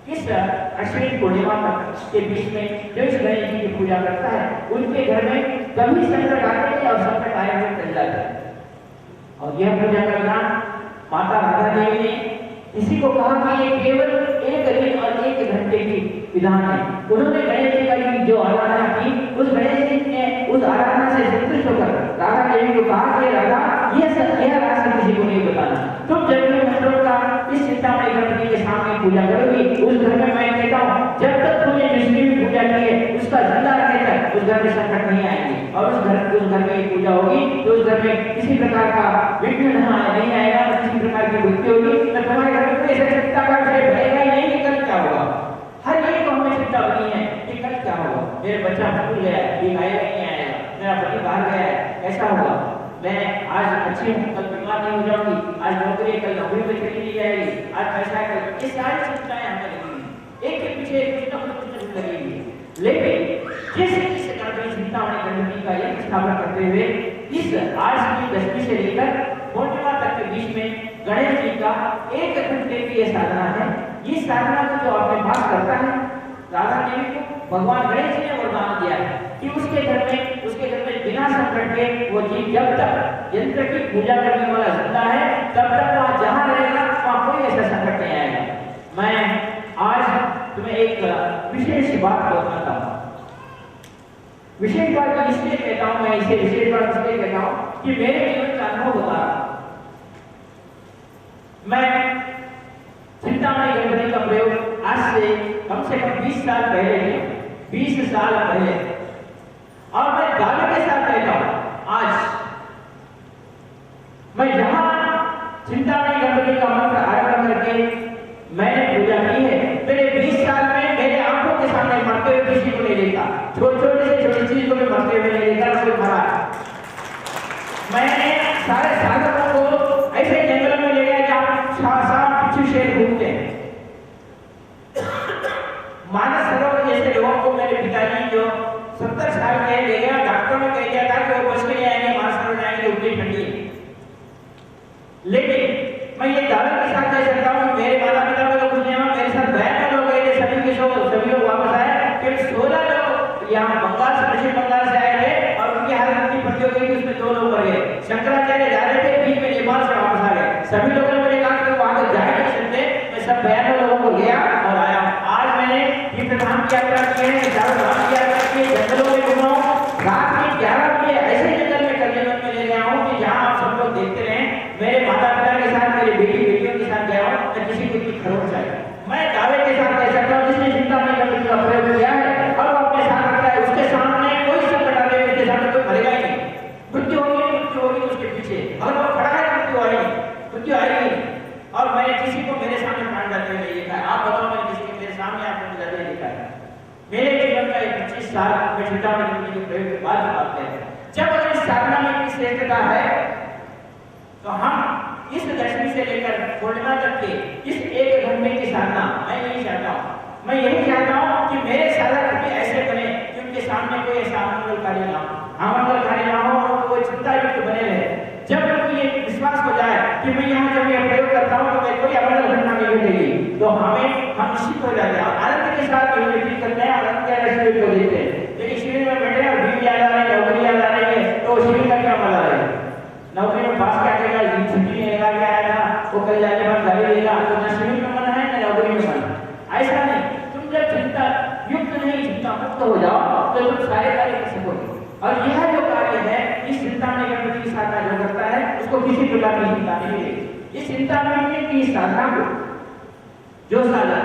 इस अश्विन पूर्णिमा तक के बीच में जो इस गणेश जी की पूजा करता है, उनके घर में कभी संकट आते हैं और संकट आए हुए चल जाते हैं। और यह पूजा करना माता राधा देवी ने किसी को कहा कि ये केवल एक दिन और एक घंटे की विधान है। उन्होंने गणेश जी का जो आराधना की, उस गणेश जी ने उस आराधना से संतुष्ट होकर राधा देवी को कहा कि राधा यह रास्ता किसी को नहीं बताना, तुम जब भी मंत्रों का इस चिंतामणि गणपति के सामने पूजा करोगी, उस घर में मैं कहता हूँ जब तक तुमने जिसकी भी पूजा की है उसका जिंदा रहने तक उस घर में संकट नहीं आएंगे, और उस घर में पूजा होगी तो उस घर में किसी प्रकार का विघ्न नहीं आएगा, किसी प्रकार की मृत्यु होगी, तो तुम्हारे घर में ऐसा चिंता का विषय बनेगा ही नहीं कि कल क्या होगा। हर एक को हमें चिंता बनी है कि कल क्या होगा, मेरे बच्चा स्कूल गया, ये आएगा नहीं आएगा, मेरा पति बाहर गया है, कैसा होगा, मैं आज अच्छी हूँ कल बीमार नहीं हो जाऊंगी, आज नौकरी कल नौकरी में चली नहीं जाएगी, आज पैसा है कल, ये सारी चिंताएं हमें लगेंगी, एक के पीछे कुछ ना कुछ लगेगी। लेकिन जिस गणपति चिंतामणि गणपति का यज्ञ स्थापना करते हुए इस आज की दशमी से लेकर पूर्णिमा तक के बीच में गणेश जी का एक घंटे की यह साधना है। ये साधना को जो अपने पास करता है, राधा देवी को भगवान गणेश जी ने वरदान दिया है कि उसके घर में बिना संकट के वो जीव जब तक यंत्र की पूजा करने वाला जिंदा है तब तक वहाँ जहाँ रहेगा वहाँ कोई ऐसा संकट नहीं आएगा। मैं आज तुम्हें एक विशेष बात बताता हूँ। विशेष बात इसलिए कहता हूँ, मैं इसे विशेष बात इसलिए कहता हूँ कि मेरे जीवन का अनुभव बता रहा हूँ। मैं चिंतामणि गणपति का प्रयोग आज से कम 20 साल पहले किया, 20 साल पहले, और मैं दावे के साथ कहता हूं आज मैं जहां चिंतामणि गणपति का मंत्र आरंभ करके मैंने पूजा की है, मेरे 20 साल में मेरे आंखों के सामने मरते हुए किसी को नहीं देखा, छोटे से छोटी चीज को भी मरते हुए नहीं देखा, कोई मरा। मैंने सारे साधकों को ऐसे जंगल में ले गया जहां पीछे शेर घूमते हैं। मानस सरोवर जैसे लोगों को मेरे पिताजी जो 70 साल के ले गया, डॉक्टर ने कह दिया था कि वो बच के नहीं आएंगे, मानस सरोवर जाएंगे, उतनी ठंडी है। लेकिन मैं ये दावे के साथ कह सकता हूँ कि मेरे माता पिता को तो कुछ नहीं हुआ, मेरे साथ 92 लोग गए थे, सभी लोग वापस आए, फिर 16 लोग यहाँ बंगाल से, पश्चिम बंगाल से आए थे और उनकी हालत इतनी पतली हो गई कि उसमें 2 लोग मर गए। शंकराचार्य जा रहे थे, बीच में नेपाल से वापस आ गए। सभी लोगों ने मुझे कहा कि वहां तक जा नहीं सकते, मैं सब 92 लोगों को गया और आया। आज मैंने तीर्थधाम की यात्रा की है, चारों धाम की यात्रा की है, जंगलों में घूमा हूँ, रात में 11 बजे ऐसे जंगल में कल्याण में ले गया हूँ कि जहाँ आप सब लोग देखते रहे, मेरे माता पिता के साथ, मेरे बेटियों के साथ गया हूँ, मैं किसी को इतनी खरोच चाहिए। मैं दावे के साथ कह सकता हूँ जिसने चिंतामणि गणपति का प्रयोग किया है और वो अपने साथ रखता है, उसके सामने कोई संकट आने में उसके सामने कोई मरेगा ही नहीं। मृत्यु होगी उसके पीछे, अगर वो खड़ा है मृत्यु आएगी। और मैंने किसी को मेरे सामने प्राण जाते हुए नहीं देखा है। आप बताओ, मैंने किसी को मेरे सामने आपको जाते हुए देखा है? मेरे जीवन का 25 साल में चिंतामणि गणपति के प्रयोग के बाद की बात है। जब अगर इस साधना में इतनी श्रेष्ठता है तो हम इस दशमी से लेकर पूर्णिमा तक के इस एक घंटे की साधना मैं यही चाहता हूँ कि मेरे साधक की हम निश्चित हो जाते हैं, आनंद के साथ यूनिटी करते हैं, आनंद के साथ शिविर को देखते हैं। लेकिन शिविर में बैठे और भीड़ याद आ रही है, नौकरी याद आ रही है, तो शिविर का क्या मजा है? नौकरी में पास क्या करेगा, छुट्टी नहीं लगा के आया था, वो कल जाके बाद गाड़ी देगा, तो ना शिविर में मन है ना नौकरी में मन। ऐसा नहीं, तुम जब चिंता युक्त नहीं, चिंता मुक्त हो जाओ तो तुम सारे कार्य कर सकोगे। और यह जो कार्य है, इस चिंता में गणपति की साधना जो करता है, उसको किसी प्रकार की चिंता नहीं मिलेगी। इस चिंता में की साधना को जो साधना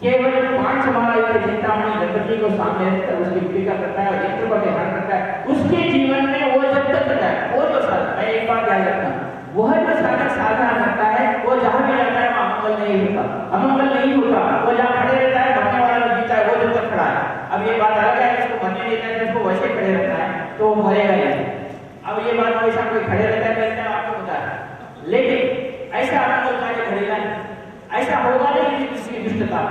केवल 5 माला की चिंतामणि गणपति को सामने रखकर उसकी पूजा करता है और यंत्र को ध्यान करता है, उसके जीवन में वो जब तक करता है, वो जो साधना, मैं एक बात याद रखना, वह जो साधक साधना करता है, वो जहां भी जाता है वहां अमंगल नहीं होता, अमंगल नहीं होता, वो जहां खड़े रहता है, मरने वाला जो जीता है वो जब तक खड़ा है। अब ये बात अलग है, इसको मरने देता है, इसको वैसे खड़े रहता है तो वो मरेगा ही। अब ये बात वैसा कोई खड़े रहता है कहते हैं आपको पता है, लेकिन ऐसा अमंगल कार्य घड़ेगा नहीं, ऐसा होगा नहीं किसी दुष्टता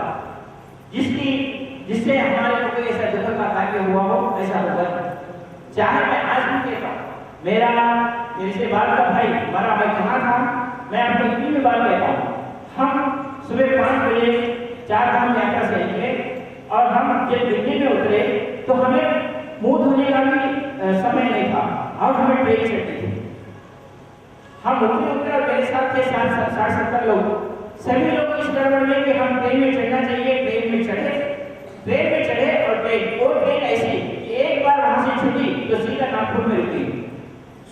जिससे हमारे को कोई ऐसा दुख का कार्य हुआ हो, ऐसा होगा नहीं। चाहे मैं आज भी कहता हूँ, मेरे से बात का भाई हमारा भाई कहाँ था, मैं आपको इतनी भी बात कहता हूँ, हम सुबह 5 बजे 4 धाम यात्रा से निकले और हम जब दिल्ली में उतरे तो हमें मुंह धोने का भी समय नहीं था और हमें ट्रेन चढ़नी थी। हम उतरे और मेरे साथ थे 60-70 लोग, सभी लोग इस गड़बड़ में कि हम ट्रेन में चढ़ना चाहिए, ट्रेन में चढ़े और ट्रेन ऐसी कि एक बार वहां से छूटी तो सीधा नागपुर में रुकी,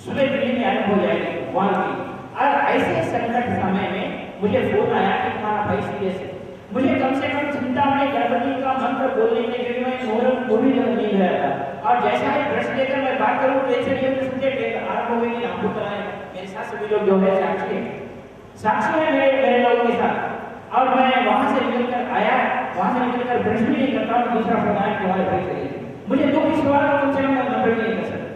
सुबह दिल्ली में आरंभ हो जाएगी वहां की। और ऐसे संकट समय में मुझे फोन आया कि तुम्हारा भाई सीरियस है, मुझे कम से कम चिंता में गणपति का मंत्र बोलने के लिए मैं मुहूर्त पूरी तरह नहीं गया था। और जैसा ही ब्रश लेकर मैं बात करूं, ट्रेन से नहीं सुनते ट्रेन आरंभ हो गई, नागपुर तक आए। मेरे साथ सभी लोग जो है साक्षी है मेरे लोगों के साथ। और मैं वहां से निकलकर आया, वहां से निकलकर ब्रश भी नहीं करता हूं, दूसरा फोन आया तुम्हारे भाई करिए, मुझे दुख इस बात का तुमसे मैं नफरत नहीं कर सकता।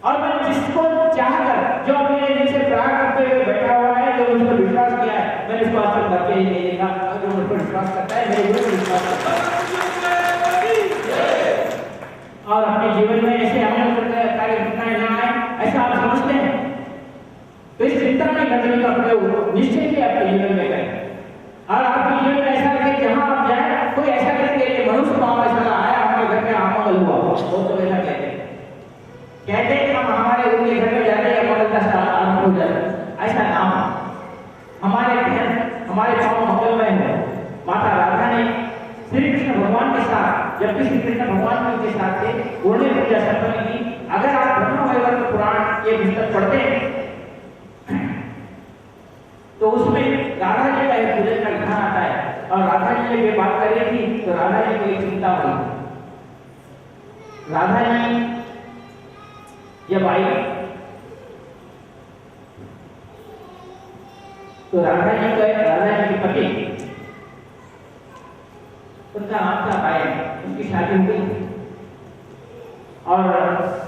और मैं जिसको चाहकर जो अपने दिल से प्राण करते हुए बैठा हुआ है, जो मुझ पर विश्वास किया है, मैंने उसको आज तक धक्के ही नहीं देखा। और जो मुझ पर विश्वास करता है मेरे ऊपर विश्वास करता है और अपने जीवन में ऐसे अमल करके कार्य घटनाएं ना आए, ऐसा आप समझते हैं तो इस चिंता में गणपति का प्रयोग निश्चय ही आपके जीवन में करें। और आपके जीवन में ऐसा लगे जहां आप जाए कोई ऐसा करेंगे कि मनुष्य पाँव ऐसा आया हमारे घर में अमंगल हुआ, वो तो ऐसा कहते हैं कि हम हमारे उनके घर में जाते हैं अमंगल का स्थान आरंभ हो जाए, ऐसा नाम हमारे घर हमारे पाँव मंगलमय है। माता राधा ने श्री कृष्ण भगवान के साथ, जबकि श्री कृष्ण भगवान उनके साथ थे, उन्होंने पूजा संपन्न की। अगर आप ब्रह्मवैवर्त पुराण ये पुस्तक पढ़ते हैं तो उसमें राधा जी का एक पूजन का विधान आता है और राधा जी जब बात कर रही थी तो राधा जी को एक चिंता हुई। राधा जी जब आई तो राधा जी के पति, उनका नाम था बायन, उनकी शादी हो गई और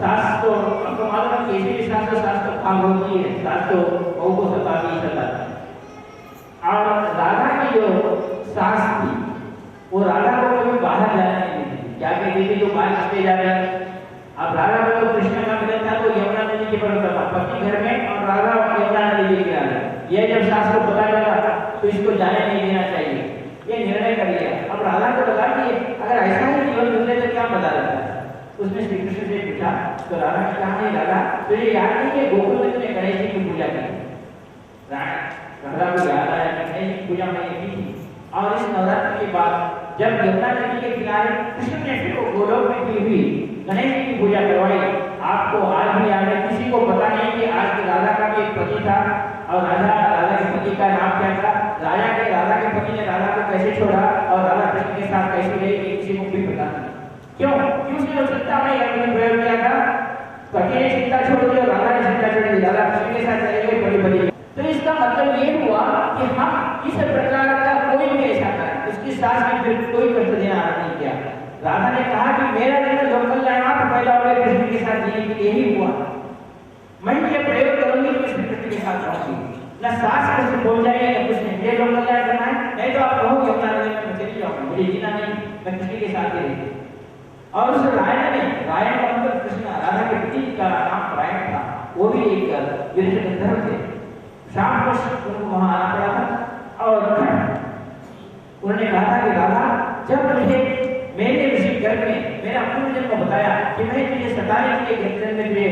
सास तो आपको मालूम है किसी भी सास तो भाग होती है, सास तो बहू को सताती है। और राधा की जो सास थी वो राधा को कभी बाहर जाने नहीं देती, क्या कहती थी जो बाहर खींचे जा रहे हैं। अब राधा को तो कृष्ण का मिलन था तो यमुना नदी के पर था, पति घर में और राधा यमुना नदी के किनारे। ये जब सास को पता लगा तो इसको जाने नहीं देना चाहिए, ये निर्णय कर लिया। अब राधा को लगा कि अगर ऐसा ही जीवन मिलने तो क्या मजा रहता है। उसने श्री कृष्ण से पूछा तो राधा ने कहा नहीं राधा तुझे याद नहीं कि गोकुल में तूने गणेश जी की पूजा की। राधा को याद आया कि गणेश की पूजा मैंने की थी। और इस नवरात्र के बाद जब यमुना नदी के किनारे कृष्ण ने फिर गोलोक में की हुई गणेश जी की पूजा करवाई, आपको आज भी याद है। किसी को पता नहीं कि आज की राधा का भी एक पति था और राधा के पति का नाम क्या था, राधा के पति ने राधा को कैसे छोड़ा और राधा कृष्ण के साथ कैसे रही, ये किसी को भी पता नहीं। क्यों उसने चिंता में यह प्रयोग किया था, पति ने चिंता छोड़ दी और राधा ने चिंता छोड़ दी, राधा कृष्ण के साथ चले गए बड़ी बड़ी। तो इसका मतलब ये हुआ कि हम इस प्रकार का कोई भी ऐसा करें, उसकी सास ने फिर कोई कष्ट देना नहीं किया। राधा ने कहा कि मेरा जन्म लोक कल्याणार्थ पैदा हुए कृष्ण के साथ जीने के लिए ही हुआ, मैं ये प्रयोग करूंगी तो कृष्ण के साथ रहूंगी, न सास कृष्ण बोल जाएगी न कुछ नहीं, ये लोक कल्याण करना है, नहीं तो आप कहो यमुना नदी में मैं चली जाऊंगा, मुझे जीना नहीं, मैं कृष्ण के साथ ही रहूंगी। और उस रायन का मतलब कृष्ण, राधा के पति का नाम रायन था, वो भी एक वीर गंधर्व थे। शाम को उनको वहां आना पड़ा था और 47 के घंटे में तुझे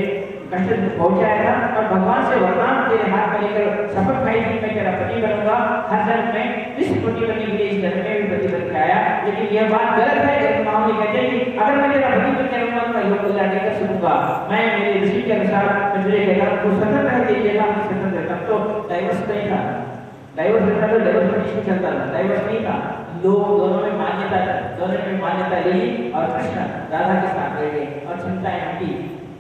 कष्ट पहुंचाया था और भगवान से वरदान तेरे हाथ में लेकर शपथ खाई थी मैं तेरा पति बनूंगा, हर जन्म में इस पति बनने के लिए इस जन्म में भी पति बन के आया। लेकिन यह बात गलत है। गलत मामले कहते हैं कि अगर मैं तेरा पति बन के रहूंगा तो मैं योग कल्याण नहीं कर सकूंगा। मैं मेरे ऋषि के अनुसार मैं तुझे कहता हूं तू स्वतंत्र है, तेरी जगह मैं स्वतंत्र रहता। तो डाइवर्स नहीं था, डाइवर्स रहता तो डाइवर्स पटिशन चलता था, डाइवर्स नहीं था। दोनों में मान्यता था, दोनों में मान्यता ली और कृष्ण राधा के साथ रह गए और चिंताएं हटी।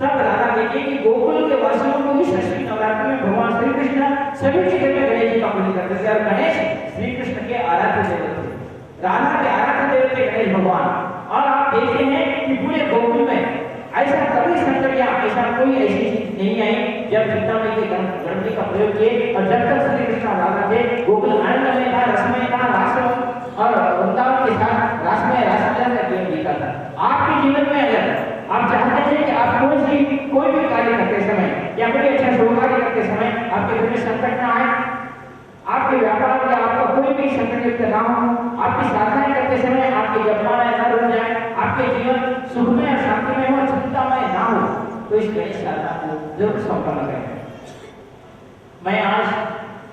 तब राधा कहती है कि गोकुल के वासियों को भी षष्ठी नवरात्रि में भगवान श्री कृष्ण सभी जगह में गणेश जी का पूजन करते थे और गणेश श्री कृष्ण के आराध्य देवता थे, राधा के आराध्य देवता गणेश भगवान। और आप देखते हैं कि पूरे गोकुल में ऐसा कभी संकट या ऐसा कोई ऐसी चीज नहीं आई जब चिंतामणि के गणपति का प्रयोग किए। और जब तक श्री कृष्ण राधा थे गोकुल आनंद में था, रसमय था, रास और वृंदावन के साथ रासमय रासलीला का जीवन बीता था। आपके जीवन में अगर आप चाहते हैं कि आप कोई भी कार्य करते समय या कोई अच्छा शुभ कार्य करते समय आपके घर में संकट ना आए, आपके व्यापार या आपका कोई भी संकट युक्त ना हो, आपकी साधनाएं करते समय आपके जपमालाएं न रुक जाए, आपके जीवन सुखमय और शांतिमय हो, चिंतामय ना हो, तो इस गणेश साधना को जरूर संपन्न करें। मैं आज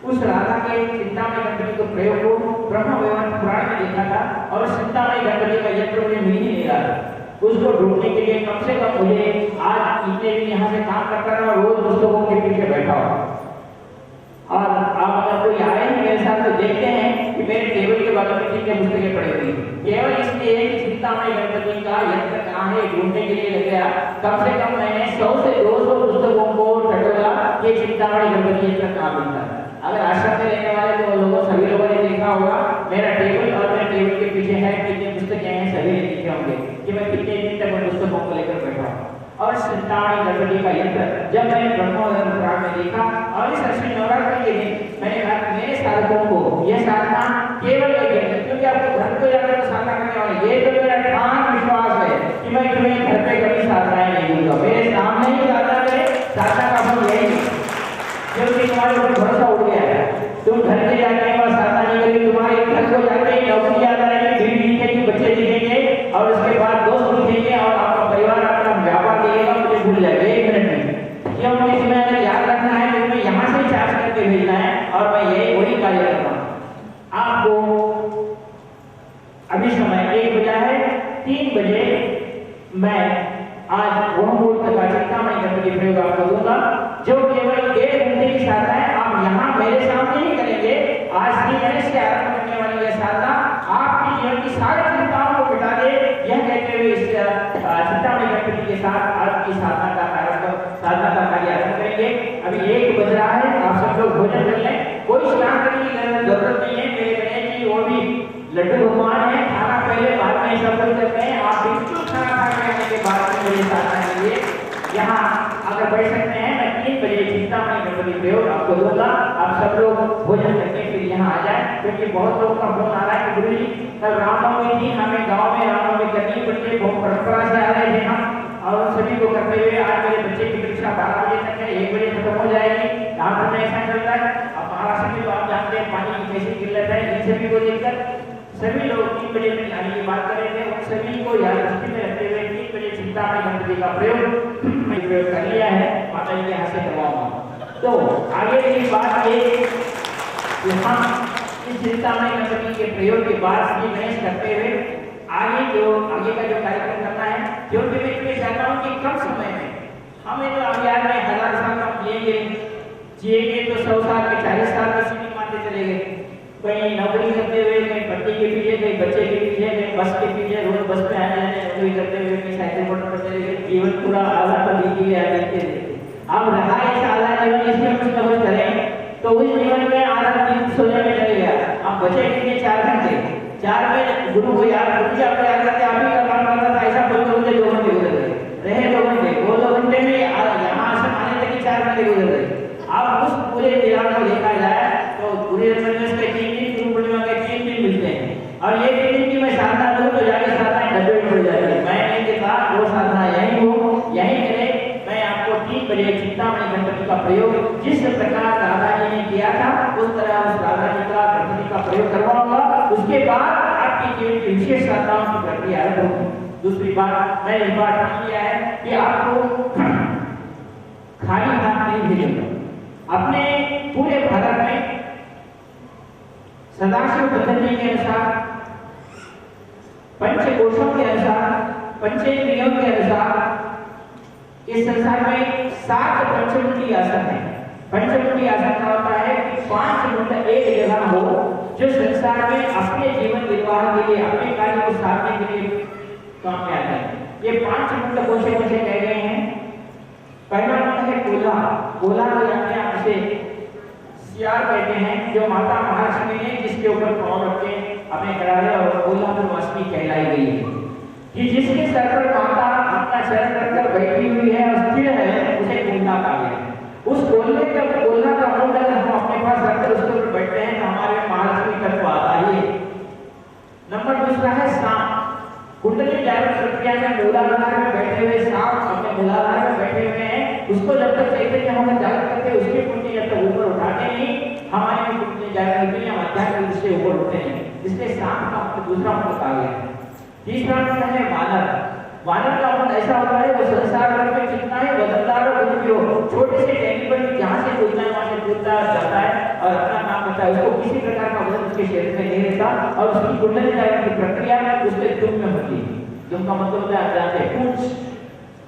उस राधा के चिंतामणि गणपति को प्रयोग को ब्रह्म वैवर्त पुराण में देखा था और चिंतामणि गणपति का यंत्र मुझे मिल ही नहीं रहा। उसको ढूंढने के लिए कम से कम मुझे आज इतने दिन यहाँ से काम करता रहा, रोज पुस्तकों के पीछे बैठा हुआ। और आप अगर कोई आए मेरे साथ तो देखते हैं कि मेरे टेबल के बगल में 3 पुस्तकें पड़ी हुई, केवल इसलिए कि चिंतामणि गणपति का यंत्र कहाँ है ढूंढने के लिए लग गया। कम से कम मैंने 100 से 200 पुस्तकों को टटोला कि चिंतामणि गणपति यंत्र कहाँ मिलता है। अगर आश्रम में रहने वाले तो लोगों सभी लोगों ने देखा होगा मेरा टेबल और मेरे टेबल के पीछे है कितनी पुस्तकें हैं, सभी ने देखे होंगे कि मैं कितने दिन तक उन पुस्तकों को लेकर बैठा हूँ। और चिंतामणि गणपति का यंत्र जब मैंने ब्रह्म वैवर्त पुराण में देखा और इस अश्विन नवरात्र के दिन मैंने कहा मेरे साधकों को यह साधना केवल एक है, क्योंकि आपको घर को जाकर तो साधना करने वाले ये तो मेरा ठान विश्वास है कि मैं तुम्हें घर पे कभी साधनाएं नहीं दूंगा, मेरे सामने ही साधना करें, साधना का फल यही है। क्योंकि तुम्हारे ऊपर भरोसा उठ गया है, तुम घर के जाने के बाद साधना नहीं करेगी, तुम्हारे घर को जाते ही नौकरी याद आएगी, बीवी दिखेगी, बच्चे दिखेंगे और उसके बाद दोस्त दिखेंगे और आपका परिवार अपना व्यापार देगा, मुझे भूल जाएगा 1 मिनट में। क्योंकि तुम्हें अगर याद रखना है तो तुम्हें यहाँ से चार्ज करके भेजना है और मैं यही वही कार्य करता हूँ। आपको अभी समय 1 बजा है, 3 बजे मैं आज वह मूर्त का चिंतामणि गणपति प्रयोग आपको दूंगा जो केवल 1.5 घंटे की साधना है। आप यहाँ मेरे सामने ही करेंगे। आज श्री गणेश से आरंभ करने वाली यह साधना आपकी जीवन की सारी चिंताओं को मिटा दे, यह कहते हुए इस चिंतामणि गणपति के साथ आपकी साधना का कार्य आरंभ करेंगे। अभी 1 बज रहा है, आप सब लोग भोजन कर लें, कोई स्नान करने की जरूरत नहीं है। मेरे गणेश जी वो भी लड्डू भगवान है, खाना पहले बाद में सब कुछ करते हैं। आप बिल्कुल खाना खाने के बाद में मेरी साधना कीजिए। यहाँ अगर बैठ सकते हैं, मैं 3 बजे चिंतामणि गणपति प्रयोग आपको दूंगा। आप सब लोग भोजन करके फिर यहाँ आ जाए, क्योंकि बहुत लोगों का फोन आ रहा है कि गुरु जी कल रामनवमी थी, हमें गाँव में रामनवमी करनी पड़ती है, बहुत परंपरा से आ रहे थे हम, और उन सभी को करते हुए आज मेरे बच्चे की परीक्षा 12 बजे तक है, 1 बजे खत्म हो जाएगी। यहाँ पर ऐसा चल रहा है। अब महाराष्ट्र में तो आप जानते हैं पानी की कैसी किल्लत है, इन सभी को देखकर सभी लोग 3 बजे में आने की बात कर रहे थे। उन सभी को याद दृष्टि में रखते हुए 3 बजे चिंतामणि गणपति का प्रयोग कर लिया है। माता जी के हाथ से करवाऊंगा। तो आगे की बात ये कि हम इस चिंतामणि गणपति के प्रयोग के बाद श्री गणेश करते हुए आगे का जो कार्यक्रम करना है, क्योंकि मैं इसलिए चाहता हूँ कि कम समय में हमें तो अब याद है 1000 साल हम जिएंगे तो 100 साल के 40 साल में सीधी मारते चले गए, कहीं नौकरी करते हुए, कहीं पट्टी के पीछे, कहीं बच्चे के पीछे, कहीं बस के पीछे, रोज बस में आने जाने नौकरी करते हुए, कहीं साइकिल मोटर पर चले गए, जीवन पूरा आधा पर बीत गया देखते देखते। अब रहा ऐसा आधा जीवन इसमें कुछ न कुछ करें, तो उस जीवन में आधा दिन सोने में चले गया। अब बचे कितने 4 घंटे, 4 में गुरु को याद करते, आपको याद करते आप ही का काम करता था, ऐसा बोलते बोलते 2 घंटे गुजर गए, रहे 2 घंटे, वो 2 घंटे में यहाँ से आने तक ही 4 घंटे गुजर गए। अब उस पूरे दिहाड़ को देखा जाए तो पूरे में 3 दिन गुरु पूर्णिमा के 3 दिन मिलते हैं, और ये 3 दिन की मैं साधना दूँ तो जाके साधना डब्बे में पड़ जाती है। मैं नहीं कहता वो साधना यही हो, यही करे। मैं आपको 3 बजे चिंतामणि गणपति का प्रयोग जिस प्रकार राधा जी ने किया था उस तरह उस राधा जी का गणपति का प्रयोग करवाऊंगा। उसके बाद आपकी जीवन की विशेष साधनाओं की प्रक्रिया आरंभ होगी। दूसरी बात, मैं इस बात ठान लिया है कि आपको खाली हाथ नहीं भेजूंगा। अपने पूरे भारत में सदाशिव पद्धति के अनुसार, पंचकोशों के अनुसार, पंचेंद्रियों के अनुसार इस संसार में 7 पंचमुंडी आसन है। पंचमुंडी आसन का होता है कि 5 मुंड एक जगह हो जो संसार में अपने जीवन निर्वाह के लिए, अपने कार्य को साधने के लिए काम में आते हैं। ये 5 मुंड कौन से कह गए हैं? पहला मुंड है कोला। कोला को जानते हैं, इसे सियार कहते हैं, जो माता महालक्ष्मी ने जिसके ऊपर पांव रख के हमें कराया और कोलापुरवासिनी कहलाई गई है कि जिसके सर पर माता अपना चरण रखकर बैठी हुई है और स्थिर है, उसे कोला कहा गया है। उस कोल्हे का कोल्हा का मुंड अगर हम अपने पास रखकर उसके ऊपर बैठते हैं तो हमारे महालक्ष्मी तत्व आता ही है। नंबर दूसरा है सांप। कुंडली जागरण प्रक्रिया में मूलाधार में बैठे हुए सांप अपने मूलाधार में बैठे हुए हैं, उसको जब तक चैतन्य होकर जागृत करते उसकी कुंडली जब तक ऊपर उठाते नहीं, हमारी कुंडली जागरण होती है, हम अध्यात्म दृष्टि से ऊपर उठते हैं। इसलिए सांप का दूसरा मुंड कहा गया है। तीसरा मुंड है वानर। वानर का मुंड ऐसा होता है, वो संसार भर में कितना ही बदलदार और कुछ भी हो, छोटे से टहनी पर जहाँ से कूदना है वहाँ से कूदता जाता है और अपना काम करता है। उसको किसी प्रकार का वजन उसके शरीर में नहीं रहता और उसकी कुंडली जागरण की प्रक्रिया उसके दुम में होती है। दुम का मतलब होता है, आप जानते हैं,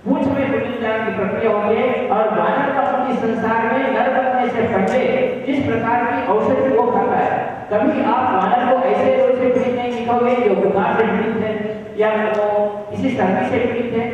पूंछ में कुंडली जागरण की प्रक्रिया होती है। और वानर का मुंड इस संसार में नर बनने से पहले जिस प्रकार की औषधि वो खाता है, कभी आप वानर को ऐसे रोग से पीड़ित नहीं दिखोगे जो बुखार से पीड़ित है या वो किसी सर्दी से पीड़ित है।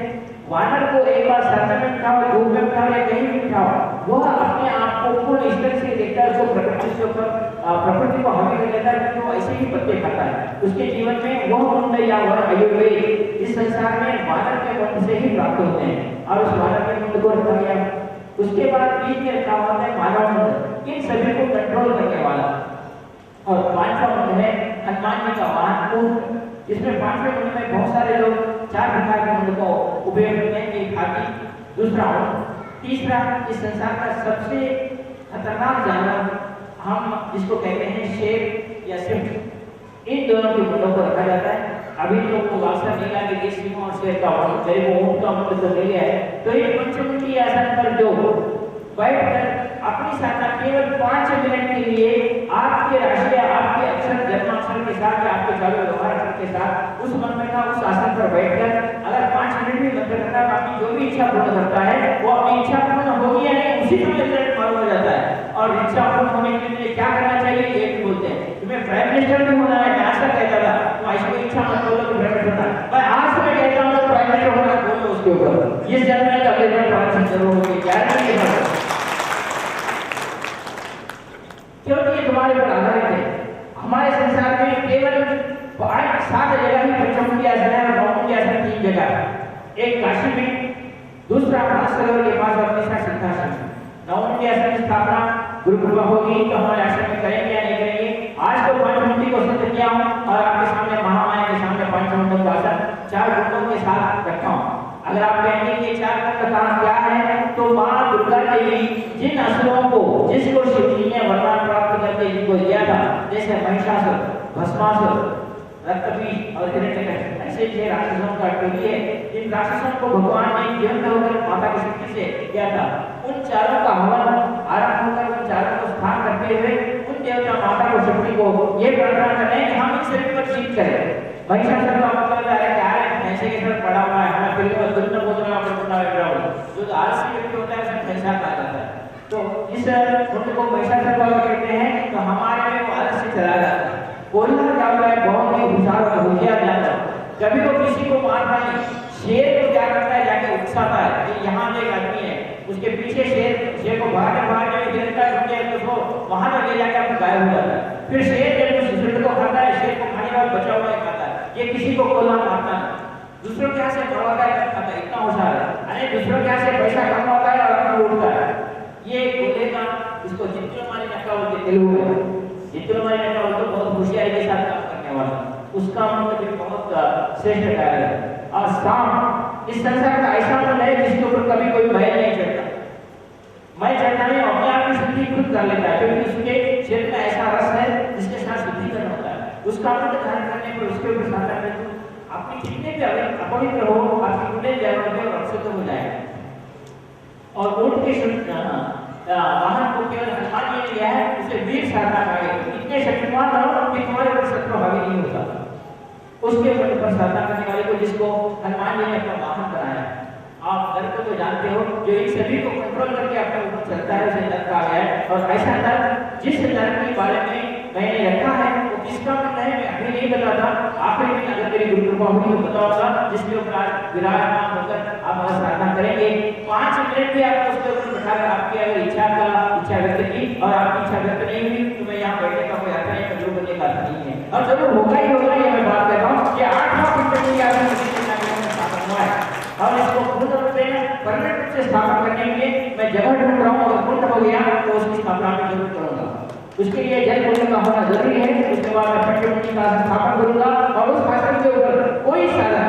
वानर को एक बार सर्दी में बिठाओ, धूप में बिठाओ या कहीं भी बिठाओ, वह अपने आप को पूर्ण इस तरह से देखता है, उसको प्रकृति से ऊपर प्रकृति को हावी कर लेता है क्योंकि वो ऐसे ही पत्ते खाता है। उसके जीवन में वह मुंड या वह आयुर्वेद इस संसार में वानर के मुंड से ही प्राप्त होते हैं और उस वानर के मुंड को रखा गया। उसके बाद बीच में रखा होता है मानव मुंड, इन सभी को कंट्रोल करने वाला। और 5वां मुंड है हनुमान जी का वाहन ऊंट। इसमें 5वें मुंड में बहुत सारे लोग 4 प्रकार के मुंड को उपयोग करते हैं, एक हाथी, दूसरा ऊंट, तीसरा इस संसार का सबसे खतरनाक जानवर हम जिसको कहते हैं शेर या सिंह। इन दोनों के मुंडों को रखा जाता है। अभी लोग को वास्ता नहीं लगा कि सिंह और शेर का मुंड, चाहे वो ऊंट का मुंड तो ले लिया है। तो ये पंचमुंडी आसन पर जो बैठकर अपनी साधना केवल 5 मिनट के लिए आपके राशि या आपके अक्षर जन्माक्षर के साथ या आपके चालू व्यवहार के साथ उस मंत्र का उस आसन पर बैठकर अगर 5 मिनट भी मंत्र करना, आपकी जो भी इच्छा पूर्ण करता है वो अपनी इच्छा पूर्ण होगी या नहीं उसी समय रिजल्ट मालूम हो जाता है। और इच्छा पूर्ण होने के लिए क्या करना चाहिए, ये भी बोलते हैं तुम्हें प्राइम मिनिस्टर भी होना है। आज तक कहता था तो ऐसी इच्छा मत बोलो कि प्राइम मिनिस्टर होना, पर आज से मैं कहता हूँ प्राइम मिनिस्टर होना, बोलो उसके ऊपर इस जन्म में अगले जन्म प्राइम मिनिस्टर होगी क्या नहीं, क्योंकि ये तुम्हारे पर आधारित है। हमारे संसार में केवल 7 जगह ही पंचमुंडी आसन है और नवमुंडी आसन 3 जगह, एक काशी में, दूसरा मानसरोवर के पास और तीसरा सिद्धाश्रम में। नवमुंडी आसन की स्थापना गुरु कृपा होगी तो हमारे आश्रम में करेंगे या नहीं करेंगे। आज तो पंचमुंडी को सिद्ध किया हूँ और आपके सामने महामाया के सामने पंचमुंडी का आसन 4 गुणों के साथ रखा हूँ। अगर आप कहेंगे कि 4 गुण का काम क्या है, तो माँ दुर्गा देवी जिन असुरों को, जिसको शिव जी ने वरदान प्राप्त करके जिनको दिया था, जैसे महिषासुर, भस्मासुर, रक्तबीज और हिरण्यकश्यप, ऐसे 6 राक्षसों का टोली है जिन राक्षसों को भगवान ने जीवंत होकर माता की शक्ति से किया था। उन चारों का हवन आरंभ होकर उन चारों को स्थान करते हुए उन देवता माता को शक्ति को ये प्रार्थना करते हैं कि हम इन सभी पर जीत करें। महिषासुर का मतलब है क्या है, ऐसे के साथ पड़ा हुआ है, हमें फिर को दुर्न बोलना पड़ता है, जो आलसी व्यक्ति होता है उसे भैंसा कहा जाता है। तो इस मुंड को महिषासुर वाला कहते हैं, तो हमारे में वो आलस से चला जाता है। कोल्हा क्या हुआ है, बहुत ही होशियार और होशियार जानवर, कभी वो किसी को मारता नहीं। शेर को क्या करता है, जाके उकसाता है कि यहाँ एक आदमी है, उसके पीछे शेर को भागने गिरता है, उसको वहां तक ले जाके आपको गायब हो जाता है। फिर शेर जब उस शेर को खाता है, शेर को खाने का बचा हुआ खाता है। ये किसी को कोल्हा मारता है, दूसरों के यहाँ से मरवाता है, खाता है, इतना होशियार है। अरे दूसरों के यहाँ से पैसा कमाता है और अपना लूटता है। ये कोल्हे का, इसको जित्तुलमारी नक्का बोलते तेलुगु में, जित्तुलमारी नक्का बोलते बहुत होशियारी के साथ काम करने वाला, उसका मतलब भी बहुत श्रेष्ठ कार्य है। और सांप इस संसार का ऐसा मन है जिसके ऊपर कभी कोई भय नहीं चढ़ता। मैं चढ़ता नहीं, अपने आप की शुद्धि खुद कर लेता है, क्योंकि उसके शरीर में ऐसा रस है जिसके साथ शुद्धिकरण होता है। उसका मन धारण करने पर उसके ऊपर साता है आपके कितने भी अपवित्र हो, आपकी कुंडली जाएगी और अशुद्ध हो जाएगा। और ऊंट के वाहन को केवल हटा दिया है, उसे वीर साधना कहा गया। इतने शक्तिमान हो कि तुम्हारे ऊपर शत्रु हावी नहीं होता। उसके ऊपर साधना करने वाले को, जिसको हनुमान जी ने अपना वाहन बनाया। आप दर को तो जानते हो, जो इन सभी को कंट्रोल करके अपने ऊपर चलता है, उसे दर कहा गया है। और ऐसा दर जिस दर के बारे में मैंने रखा है वो किसका मतलब है मैं अभी नहीं बताता, आखिरी में अगर मेरी गुरु कृपा हुई तो बताऊंगा, जिसके ऊपर आज विराजमान होकर आप हमारा साधना करेंगे। 5 मिनट भी आपको उसके ऊपर बैठाकर आपकी अगर इच्छा व्यक्त की और आपकी इच्छा व्यक्त नहीं हुई तो मैं यहाँ बैठने का कोई अर्थ नहीं, गुरु बनने का अर्थ नहीं है। और जरूर होगा ही होगा, ये मैं बात कर रहा हूँ कि 8वां पिंड की आदमी स्थापन हुआ है। और इसको पूर्ण रूप से परमानेंट रूप से स्थापन करने के लिए मैं जगह ढूंढ रहा हूँ, अगर पूर्ण हो गया तो उसकी स्थापना मैं जरूर करूंगा। उसके लिए जल कुंड का होना जरूरी है। उसके बाद मैं पंचमुखी का स्थापन करूंगा और उस आसन के ऊपर कोई साधन,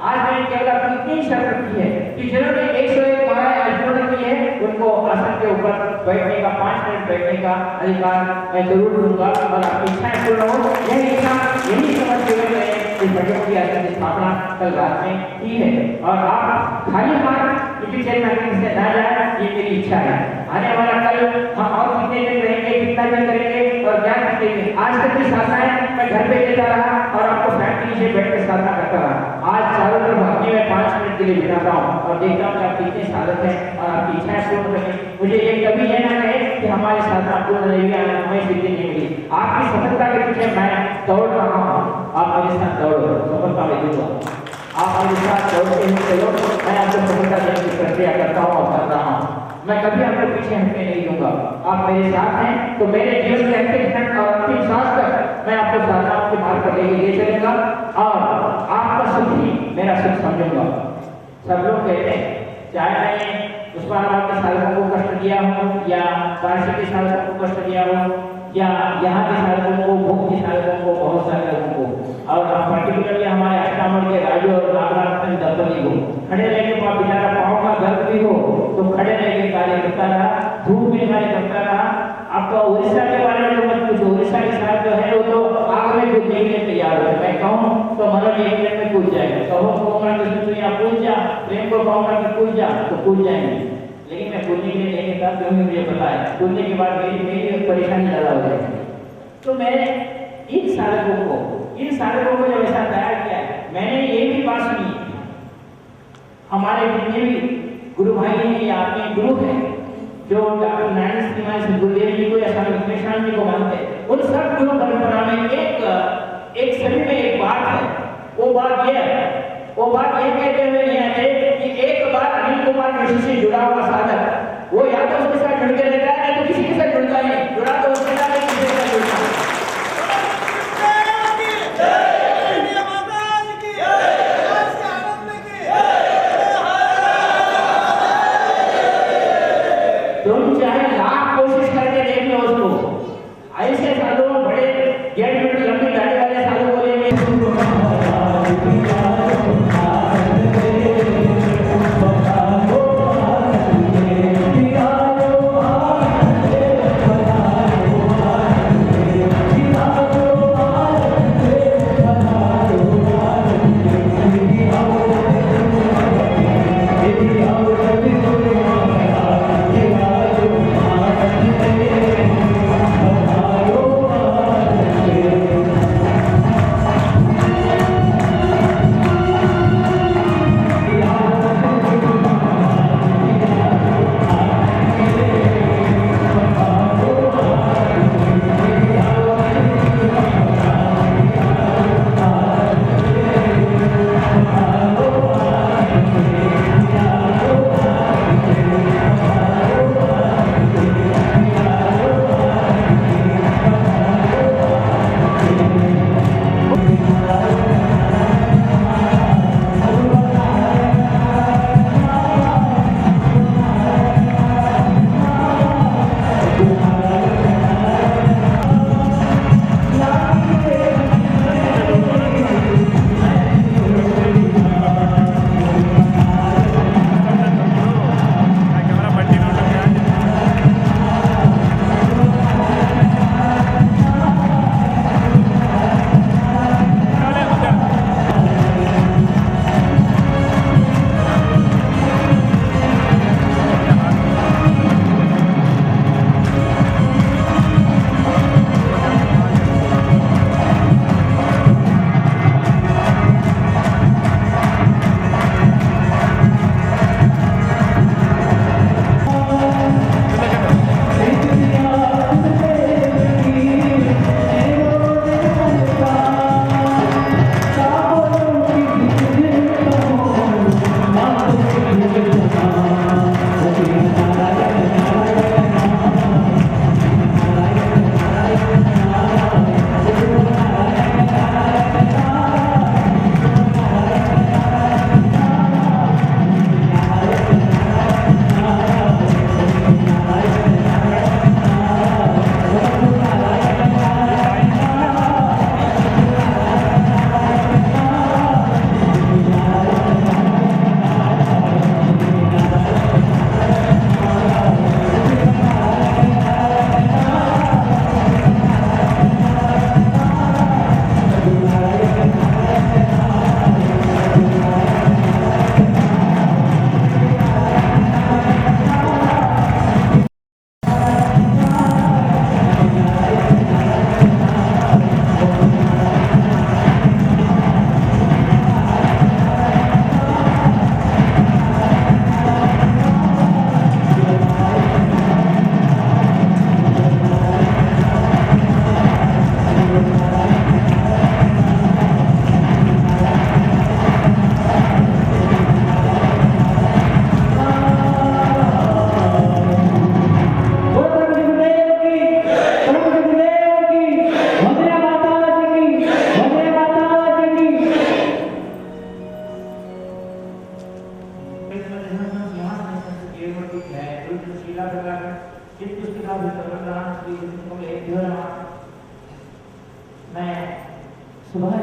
आज मैंने केवल अपनी इतनी शर्त की है कि जिन्होंने 101 मालाएं अर्जुन की है उनको आसन के ऊपर बैठने का 5 मिनट बैठने का अधिकार मैं जरूर दूंगा और आपकी इच्छाएं पूर्ण हो। यही इच्छा, यही समझ के मैंने इस पंचमुखी आसन की स्थापना कल रात में की है। और आप खाली हाथ किसी चेन में से ना जाए, ये मेरी इच्छा है। आने वाला कल हम और कितने दिन रहेंगे, कितना दिन करेंगे और क्या करेंगे। आज तक की साधनाएं मैं घर पे देता रहा और आपको फैन के नीचे बैठ कर साधना करता रहा। आज चारों तरफ अपनी में 5 मिनट के लिए बिताता हूँ और देखता हूँ कि आप कितने साधक हैं और आपकी इच्छाएं पूर्ण करें। मुझे ये कभी ये ना कहे कि हमारी साधना पूर्ण नहीं हुई, हमें सिद्धि नहीं मिली। आपकी सफलता के पीछे मैं दौड़ रहा हूँ, आप मेरे साथ दौड़ो, सफलता में दूंगा। आप मेरे साथ दौड़ते हुए चलो, मैं आपको सफलता देने की प्रक्रिया करता हूँ और कर रहा हूँ। मैं कभी आपको पीछे हटने नहीं दूंगा। आप मेरे साथ हैं तो मेरे जीवन के अंतिम क्षण और अंतिम सांस तक मैं आपको साधनाओं के मार्ग पर ले चलूंगा और आपका सुख ही मेरा सुख समझूंगा। सब लोग कहते हैं, चाहे मैं उस्मानाबाद के साधकों को कष्ट दिया हूँ या वाराणसी के साधकों को कष्ट दिया हूँ या यहाँ के साधकों को, भूख के साधकों को, बहुत सारे लोगों को, और पर्टिकुलरली हमारे अष्टामण के राजू और नागराज दंपति को खड़े रहने पर बेचारा पाँव का दर्द भी हो तो खड़े रह के कार्य करता रहा, धूप में कार्य करता रहा। आपको उड़ीसा के बारे में तो मत पूछो, उड़ीसा के साथ जो है वो तो आग में कूदने के लिए तैयार है। मैं कहूँ तो मनोज 1 मिनट में कूद जाएगा, कहो कहूँगा कि तू यहाँ कूद जा, प्रेम को कहूँगा कि कूद जा तो कूद जाएंगे। लेकिन मैं कूदने के लिए नहीं कहता, क्योंकि मुझे पता है कूदने के बाद मेरी परेशानी ज़्यादा हो जाएगी। तो मैंने इन साधकों को जब ऐसा तैयार किया है, मैंने ये भी बात सुनी, हमारे जितने भी गुरु भाई हैं या अपने गुरु हैं जो डॉक्टर नारायण श्रीमान गुरुदेव जी को या स्वामी विवेकानंद जी को मानते हैं, उन सब गुरु परंपरा में एक सभी में एक बात है। वो बात ये कहते हुए नहीं आते कि एक बार अनिल कुमार ऋषि से जुड़ा हुआ साधक वो या तो उसके साथ जुड़ के रहता है या तो किसी के साथ जुड़ता नहीं, जुड़ा तो उसके साथ किसी के साथ जुड़ता है। तुम चाहे लाख कोशिश करके देख लो उसको, ऐसे साधु बड़े गेट में लंबी गाड़ी वाले साधु बोलेंगे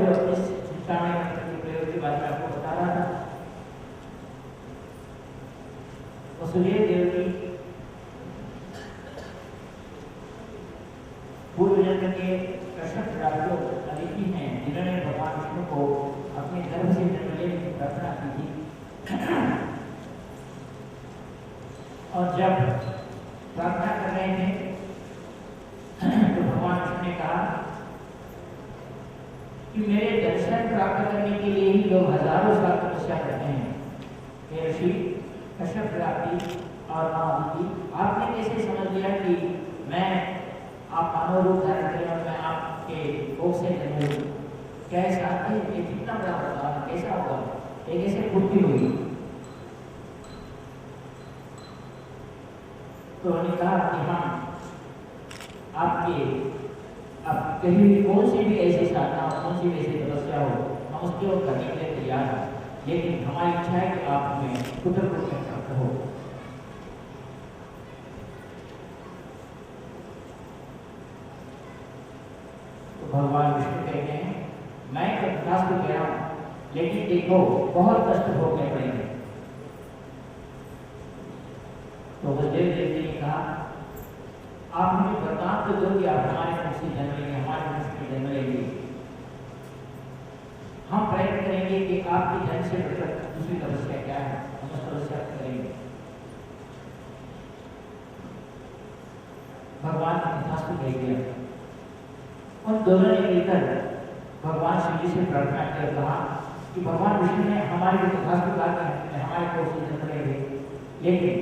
जो अपने चिंतामणि मंत्र के प्रयोग के बारे में आपको बता रहा था, वसुदेव देव की पूर्व जन्म के कश्यप राजो अदिति हैं, जिन्होंने भगवान विष्णु को अपने गर्भ से जन्म लेने की प्रार्थना की थी। और जब प्रार्थना कर रहे थे तो भगवान विष्णु ने कहा कि मेरे दर्शन प्राप्त करने के लिए ही लोग हजारों साल तपस्या करते हैं। हे ऋषि कश्यप प्राप्ति और अदिति, आपने कैसे समझ लिया कि मैं आप मानव रूप धारण करें और मैं आपके कोख से जन्म लूं? क्या ऐसा है? ये कितना बड़ा होगा, कैसा होगा? ये कैसे पूर्ति हुई? तो उन्होंने कहा कि हाँ, आप कहीं भी कौन सी भी ऐसी साधना, कौन सी भी ऐसी तपस्या हो, हम उसके ओर करने के लिए तैयार हैं, लेकिन हमारी इच्छा है कि आप हमें पुत्र रूप में प्राप्त हो। भगवान विष्णु कहते हैं, मैं तथास्तु कह रहा हूं, लेकिन देखो बहुत कष्ट भोगने पड़ेंगे। तो वसुदेव देव ने कहा, आप हमें वरदान तो दो कि आप हमारे वंश से जन्म लेंगे, हमारे वंश में जन्म लेंगे। हम प्रयत्न करेंगे कि आपके जन्म से बढ़कर दूसरी तपस्या क्या है, हम उस तपस्या करेंगे। भगवान ने तथास्तु कह दिया। उन दोनों ने मिलकर भगवान शिव जी से प्रार्थना कर कहा कि भगवान विष्णु ने हमारे को तथास्तु कहा कि हमारे को से जन्म लेंगे, लेकिन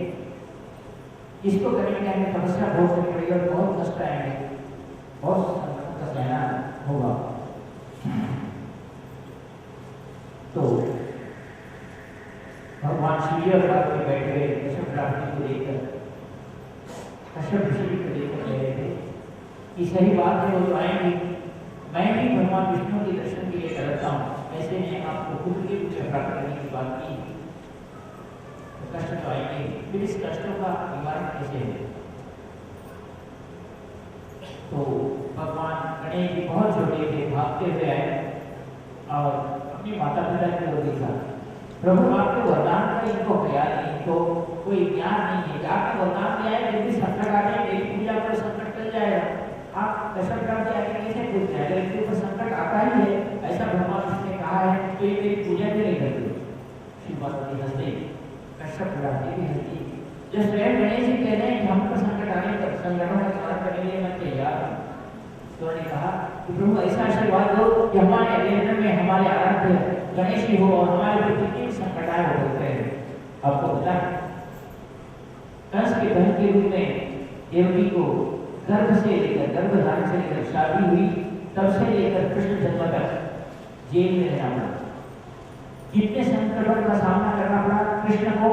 इसको करने के हमें तपस्या बहुत करनी पड़ेगी और बहुत कष्ट आएंगे, बहुत कष्ट सहना होगा। तो भगवान शिव जी और पार्वती बैठ गए, कश्यप प्राप्ति को लेकर, कश्यप ऋषि को लेकर कह रहे थे कि सही बात है, वो आएंगे, मैं भी भगवान विष्णु के दर्शन के लिए करता हूँ, ऐसे में आपको पुत्र की पूजा प्राप्त करने की बात की, तो कष्ट तो आएंगे, फिर इस कष्टों का निवारण कैसे है? तो भगवान गणेश जी बहुत छोटे थे, भागते हुए आए और अपनी माता पिता की ओर देखा। प्रभु आपके वरदान का इनको ख्याल नहीं, तो कोई ज्ञान नहीं है, आपके वरदान दिया है, यदि संकट आते हैं, मेरी पूजा पर संकट टल जाएगा, आप कश्यप प्राप्ति आगे कैसे पूछ जाए? अगर इसके ऊपर संकट आता ही है, ऐसा भगवान विष्णु ने कहा है, तो ये मेरी पूजा भी नहीं करती। शिव पार्वती हंसते, कश्यप प्राप्ति भी हंसती। जो स्वयं गणेश जी कह रहे हैं कि हम पर संकट आने पर संकटों का निवारण करने के लिए मैं तैयार हूँ, तो उन्होंने कहा कि प्रभु ऐसा आशीर्वाद दो कि हमारे अगले जन्म में हमारे आराध्य गणेश जी हो और हमारे ऊपर जितनी संकट आए हो सकते हैं। आपको पता है, कंस के बहन के रूप में देवकी को गर्भ से लेकर, गर्भधारण से लेकर शादी हुई, तब से लेकर कृष्ण जन्म तक जेल में रहना पड़ा, कितने संकटों का सामना करना पड़ा। कृष्ण को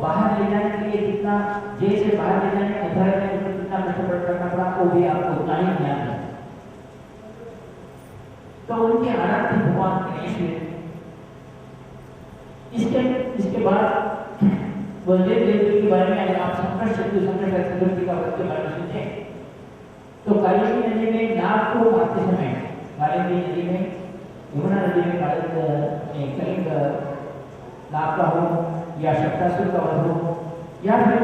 बाहर ले जाने के लिए कितना, जेल से बाहर ले जाने मथुरा में कितना कष्ट करना पड़ा, वो भी आपको उतना ही ज्ञान है। तो उनके आराध्य भगवान गणेश हुए। इसके बाद बलदेव देव के बारे में अगर आप संकट चतुर्थी का व्रत के बारे में सुनते हैं, तो कालिंदी नदी में नाग को मारते समय, कालिंदी नदी में, यमुना नदी में कलिंग नाग का हो या शक्तासुर का वध हो, या फिर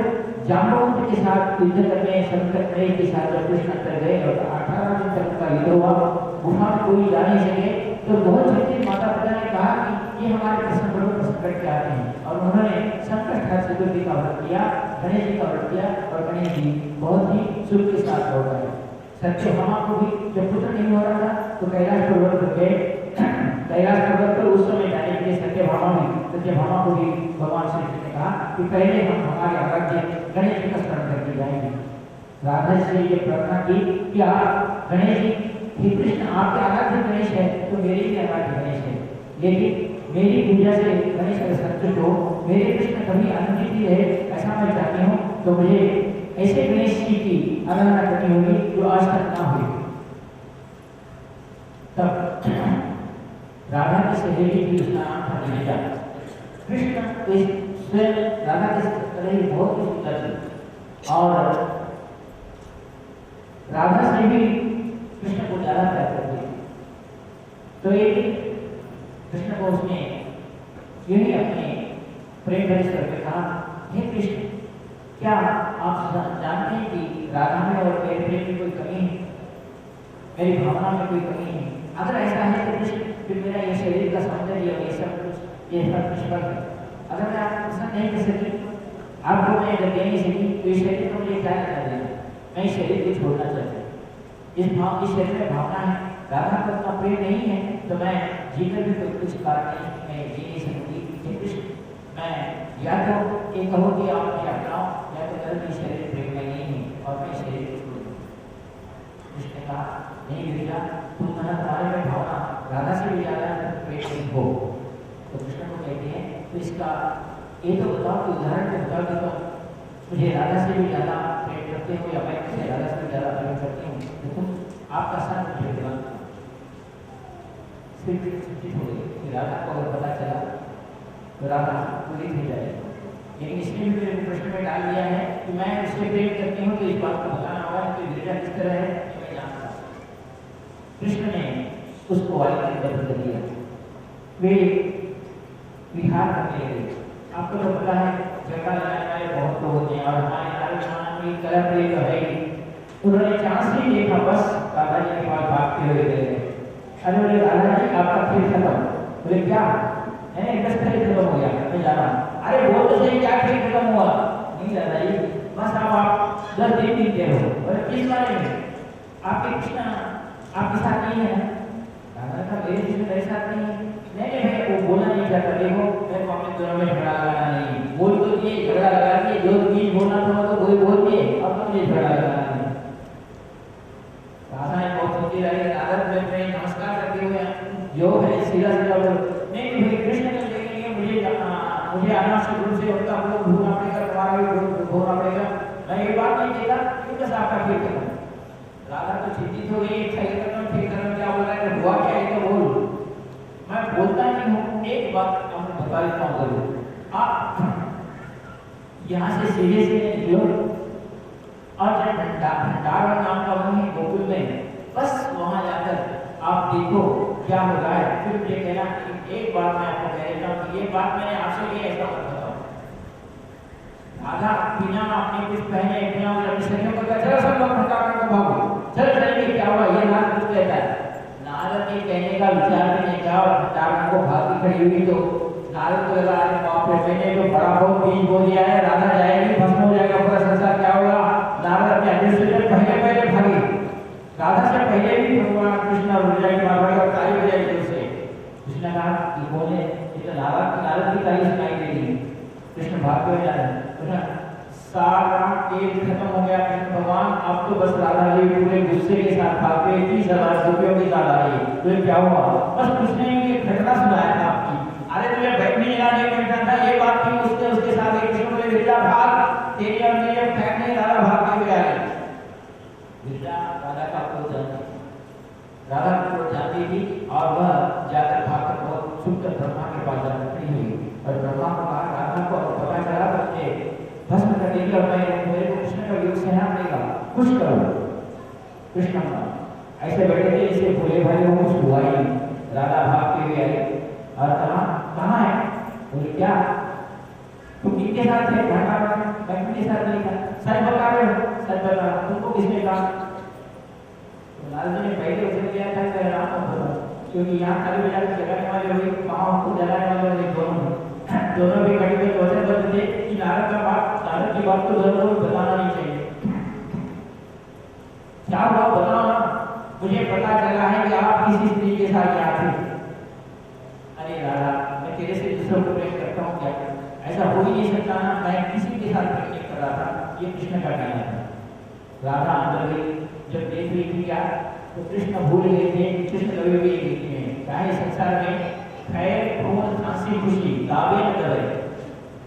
जाम्बवंत के साथ युद्ध करने शंकर के साथ जब कृष्ण अंतर गए और 18 दिन तक का युद्ध हुआ, गुफा में कोई जा नहीं सके, तो बहुत जल्दी माता पिता ने कहा कि ये हमारे संकटों पर संकट के आते हैं, और उन्होंने संकट चतुर्थी का व्रत किया, गणेश जी का व्रत किया, और गणेश जी बहुत ही सुख के साथ लौट आए। सत्यभामा को भी जब पुत्र नहीं हो रहा था तो कैलाश पर्वत पर गए, कैलाश पर्वत पर उस समय जाने के लिए सत्यभामा को भी भगवान श्री कृष्ण ने कहा कि पहले हम हमारे आराध्य गणेश जी का स्मरण करके जाएंगे। राधा से ये प्रार्थना की कि आप गणेश जी, हे कृष्ण आपके आराध्य गणेश है तो मेरे भी आराध्य गणेश है, लेकिन मेरी पूजा से गणेश अगर संतुष्ट हो, मेरे कृष्ण कभी आनंदित ही रहे, ऐसा मैं चाहती हूँ, तो मुझे ऐसे गणेश जी की आराधना करनी होगी जो आज तक ना हुई। तब राधा की सहेली भी उसका नाम था नीता। कृष्ण स्वयं राधा के सहेली बहुत ही सुंदर थी, और राधा से भी कृष्ण को ज्यादा प्यार करते थे। तो ये कृष्ण को उसने यही अपने प्रेम भरे स्वर पे कहा, हे कृष्ण, क्या आप जानते हैं कि राधा में और मेरे प्रेम में कोई कमी है, मेरी भावना में कोई कमी है? अगर ऐसा है तो कृष्ण फिर मेरा ये शरीर का सौंदर्य और ये सब कुछ ये सब निष्फल है। अगर मैं आपको पसंद नहीं कर सकी, आपको मैं अगर दे नहीं सकी, तो इस शरीर को मुझे क्या करना देना? मैं इस शरीर को छोड़ना चाहता हूँ। इस शरीर में भावना है, राधा को उतना प्रेम नहीं है, तो मैं जीकर भी कुछ कारण नहीं, मैं जी नहीं सकती। हे कृष्ण, मैं या तो ये कहो कि आप मुझे अपनाओ, या तो कहो कि शरीर प्रेम में नहीं है और मैं शरीर को छोड़ दूँ। कृष्ण ने कहा, नहीं गिरिजा, तुम तुम्हारे में भावना राधा से भी ज़्यादा प्रेम नहीं हो। तो कृष्ण को कहते हैं, तो इसका ये तो बताओ कि उदाहरण के बताओ कि तुम मुझे राधा से भी ज़्यादा प्रेम करते हो या मैं मुझे राधा से भी ज़्यादा प्रेम करती हूँ, तो तुम आपका साथ मुझे दिलाना। फिर चिंतित हो गई कि राधा को अगर पता चला तो राधा पूरी हो जाएगी, लेकिन इसने भी मेरे प्रश्न में डाल दिया है कि मैं उससे प्रेम करती हूँ, तो इस बात को बताना होगा कि गिरिजा किस तरह है मैं जानता हूँ। कृष्ण ने उसको वाली कर दिया, वे विहार करने लगे। आपको तो पता है झगड़ा लगाने वाले बहुत लोग होते हैं, और हमारे नारायण में कला प्रिय तो है ही। उन्होंने चांस ही देखा, बस राधा जी के पास भागते हुए गए। अरे बोले राधा जी आपका खेल खत्म। बोले क्या है? बस खेल खत्म हो गया, मैं जा रहा हूँ। अरे बोल तो सही, क्या खेल खत्म हुआ? नहीं राधा जी, बस आप 10 दिन जीते हो। बोले किस बारे में? आपके कृष्ण आपके साथ नहीं है? राधा का मेरे कृष्ण मेरे साथ नहीं है। नहीं भाई, वो बोलना नहीं चाहता, देखो मेरे को अपने दोनों में झगड़ा लगाना नहीं। बोल तो दिए, झगड़ा लगा दिए, जो चीज बोलना था तो वही बोल दिए, अब तो मुझे झगड़ा लगाना नहीं। राधा ने बहुत सोची रही, नारद में नमस्कार करते हुए जो है सीधा सीधा बोल, नहीं भाई कृष्ण ने लेके मुझे अनावश्यक रूप से उनका मुंह धोना पड़ेगा, तुम्हारा भी धोना पड़ेगा, मैं ये बात नहीं कहता कि बस आपका ठीक करना। राधा तो चिंतित हो गई, ठीक करना क्या बोल रहा है, हुआ क्या है तो बोल। मैं बोलता नहीं हूँ, एक बात मैं बता देता हूँ जरूर। आप यहाँ से सीधे से निकलो और जब भंडार नाम का वही गोकुल में, बस वहाँ जाकर आप देखो क्या हो रहा है, फिर मुझे कहना कि एक बात मैं आपको कह देता हूँ कि ये बात मैंने आपसे ये ऐसा मत बताओ। राधा बिना अपने कुछ पहने बिना अपनी सखियों को चलो सब लोग भंडार को भागो, चलो चलेंगे, क्या हुआ? ये नारद कुछ कहता है। नारद के कहने का विचार भी नहीं किया, और भंडार को भाग की खड़ी हुई तो नारद को लगा, अरे बाप रे, मैंने तो बड़ा बहुत बीज बो दिया है, राधा जाएगी, भस्म हो जाएगा पूरा संसार, क्या होगा? नारद अपने अदृश्य से पहले भागे। राधा से पहले भी भगवान कृष्ण और रुद्र की मारवाड़ी और ताली बजाई उससे। कृष्ण कहा कि बोले ये तो नारद की ताली सुनाई दे रही है। कृष्ण भागते हुए जा रहे हैं, सारा तेल खत्म हो गया। कृष्ण भगवान अब तो बस राधा जी पूरे गुस्से के साथ भागते 30,000 रुपयों की साथ आ रही है। तो क्या हुआ? बस कृष्ण ने ये घटना सुनाया था आपकी, अरे तुम्हें बैठने जाने बैठना था, ये बात थी। उसके साथ एक कृष्ण बोले गिरिजा भाग, तेरी और मेरे फैक्ट्री राधा भागते हुए आ रही। गिरिजा राधा का क्रोध जानती, राधा को जानती थी, और वह जाकर भागकर बहुत छुपकर ब्रह्मा के पास जाकर खड़ी हुई, और ब्रह्मा को कहा राधा को पता चला तो मुझे भस्म कर देगी और मेरे को कृष्ण का योग सहना पड़ेगा, कुछ करो। कृष्ण ऐसे बैठे थे जैसे भोले भाई को कुछ हुआ ही नहीं। राधा भागते हुए आई और कहाँ है? बोले क्या तुम किसके साथ थे? मैं किसके साथ नहीं था। सच बता रहे हो? सच बता रहा हूँ। तुमको किसने कहा? तो लाल जी ने पहले उसे किया था कि राम को, क्योंकि यहाँ ताली बजा के जगाने वाले हुए, पाँव को जलाने वाले दोनों भी कड़ी में वजन बदल थे कि नारद की बात तो दोनों को बताना नहीं चाहिए। क्या हुआ बताओ ना, मुझे पता चला है कि आप किसी स्त्री के साथ यहाँ थे। अरे राधा, मैं तेरे से दूसरों को प्रेम करता हूँ क्या? ऐसा हो ही नहीं सकता ना, मैं किसी के साथ प्रेम नहीं कर रहा था। ये कृष्ण का कहना था। राधा अंदर गई, जब देख रही थी क्या, तो कृष्ण भूल गए थे। कृष्ण कभी भी गीत में चाहे संसार में खैर खून खांसी खुशी दावे न करे,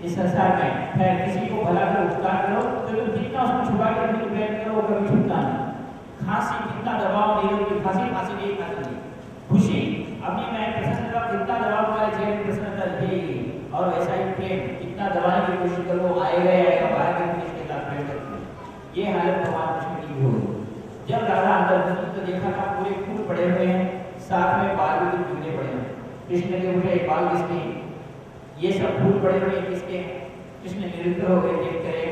इस संसार में खैर किसी को भला कर उपकार करो तो तुम जितना उसको छुपा कर भी प्रेम करो वो कभी छूटता नहीं। खांसी कितना दबाव नहीं होगी, खांसी नहीं। खुशी अपनी मैं प्रसन्नता कितना दबाव वाले चेहरे प्रसन्नता दिखेगी, और वैसा ही प्रेम कितना दबाने की कोशिश करो आएगा बाहर के इसके साथ प्रेम करते। ये हालत भगवान कृष्ण की हुई। जब राधा अंदर घुसी तो देखा था पूरे फूल पड़े हुए हैं, साथ में बाल भी बिगड़े पड़े हैं। कृष्ण के उठे बाल किसके, ये सब फूल पड़े हुए किसके, कृष्ण निरुद्ध हो गए, देखते रहे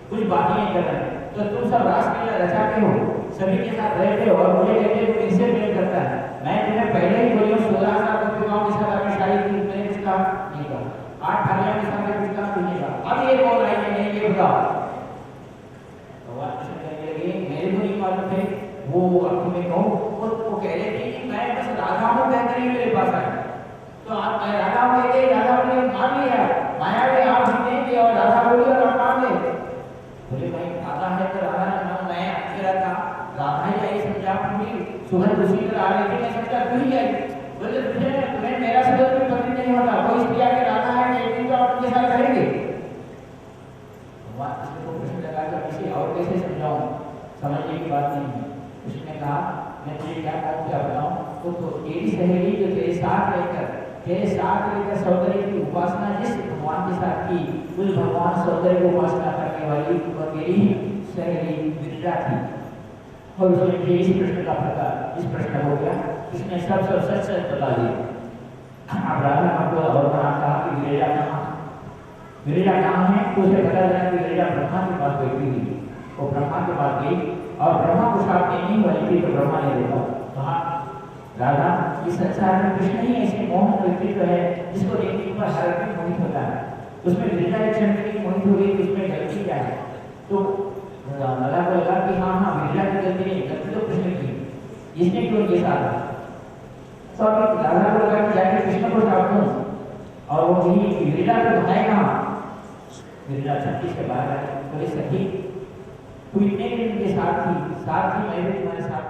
कुछ बातें नहीं कर रहे हैं। तो तुम सब रासलीला रचाते हो, सभी के साथ रहते हो और मुझे कहते हो किससे प्रेम करता है। मैं तुम्हें पहले ही बोली हूँ 16,000 गोपिकाओं के साथ आपने शादी की, मैंने कुछ कहा नहीं कहा, 8 भाइयों के साथ कुछ कहा नहीं कहा, अब ये कौन आई है नहीं ये बताओ। भगवान कृष्ण कहने लगे मेरे को नहीं मालूम थे, वो अब तुम्हें कहूँ वो कह रहे थे कि मैं बस राधा हूँ कहकर ही मेरे पास आया, तो आप मैं राधा हूँ कहते राधा ने मान लिया, माया में आप जीतेंगे और राधा बोली और आप मान गए। बोले भाई राधा है तो राधा ने मान, मैं अकेला था, राधा ही आई समझा, पूरी सुबह दूसरी तरह आ रही थी, मैं समझा तू ही आई। बोले तुझे तुम्हें मेरा शब्द कोई पसंद नहीं होता, कोई स्त्रिया के राधा है कि एक दिन तो आप उनके साथ रहेंगे। भगवान कृष्ण को प्रश्न लगा कि किसी और कैसे समझाऊं, समझने की बात नहीं है। कृष्ण ने कहा मैं तुझे क्या कहूँ क्या बताऊँ, तो तेरी सहेली जो तेरे साथ लेकर सौंदर्य की उपासना जिस भगवान के साथ की, उस भगवान सौंदर्य की उपासना करने वाली वह मेरी सहेली विद्या थी। और उसमें इस प्रश्न का प्रकार इस प्रश्न हो गया, इसने सब सच बता दिया। अब राधा को और कहा कि विरेजा कहाँ है, तो उसे पता चला कि विरेजा ब्रह्मा के पास बैठी हुई। वो ब्रह्मा के पास गई और ब्रह्मा को श्राप देने वाली थी, तो ब्रह्मा ने देखा कहा राधा इस संसार में कृष्ण ही ऐसे मोहन व्यक्तित्व है जिसको देखने पर हर व्यक्ति मोहित होता है। उसमें विरेजा एक क्षण के लिए मोहित हो गई, उसमें गलती क्या है। तो राधा को लगा कि हाँ विरेजा की गलती नहीं, गलती तो कृष्ण की, इसने क्यों ये साथ। तो अभी राधा को लगा कि जाके कृष्ण को श्राप दूं, और वो यही विरेजा को बताए कहाँ। विरेजा छत्तीस के बाहर आए, बोले सखी तू इतने दिन के साथ थी मैं भी तुम्हारे साथ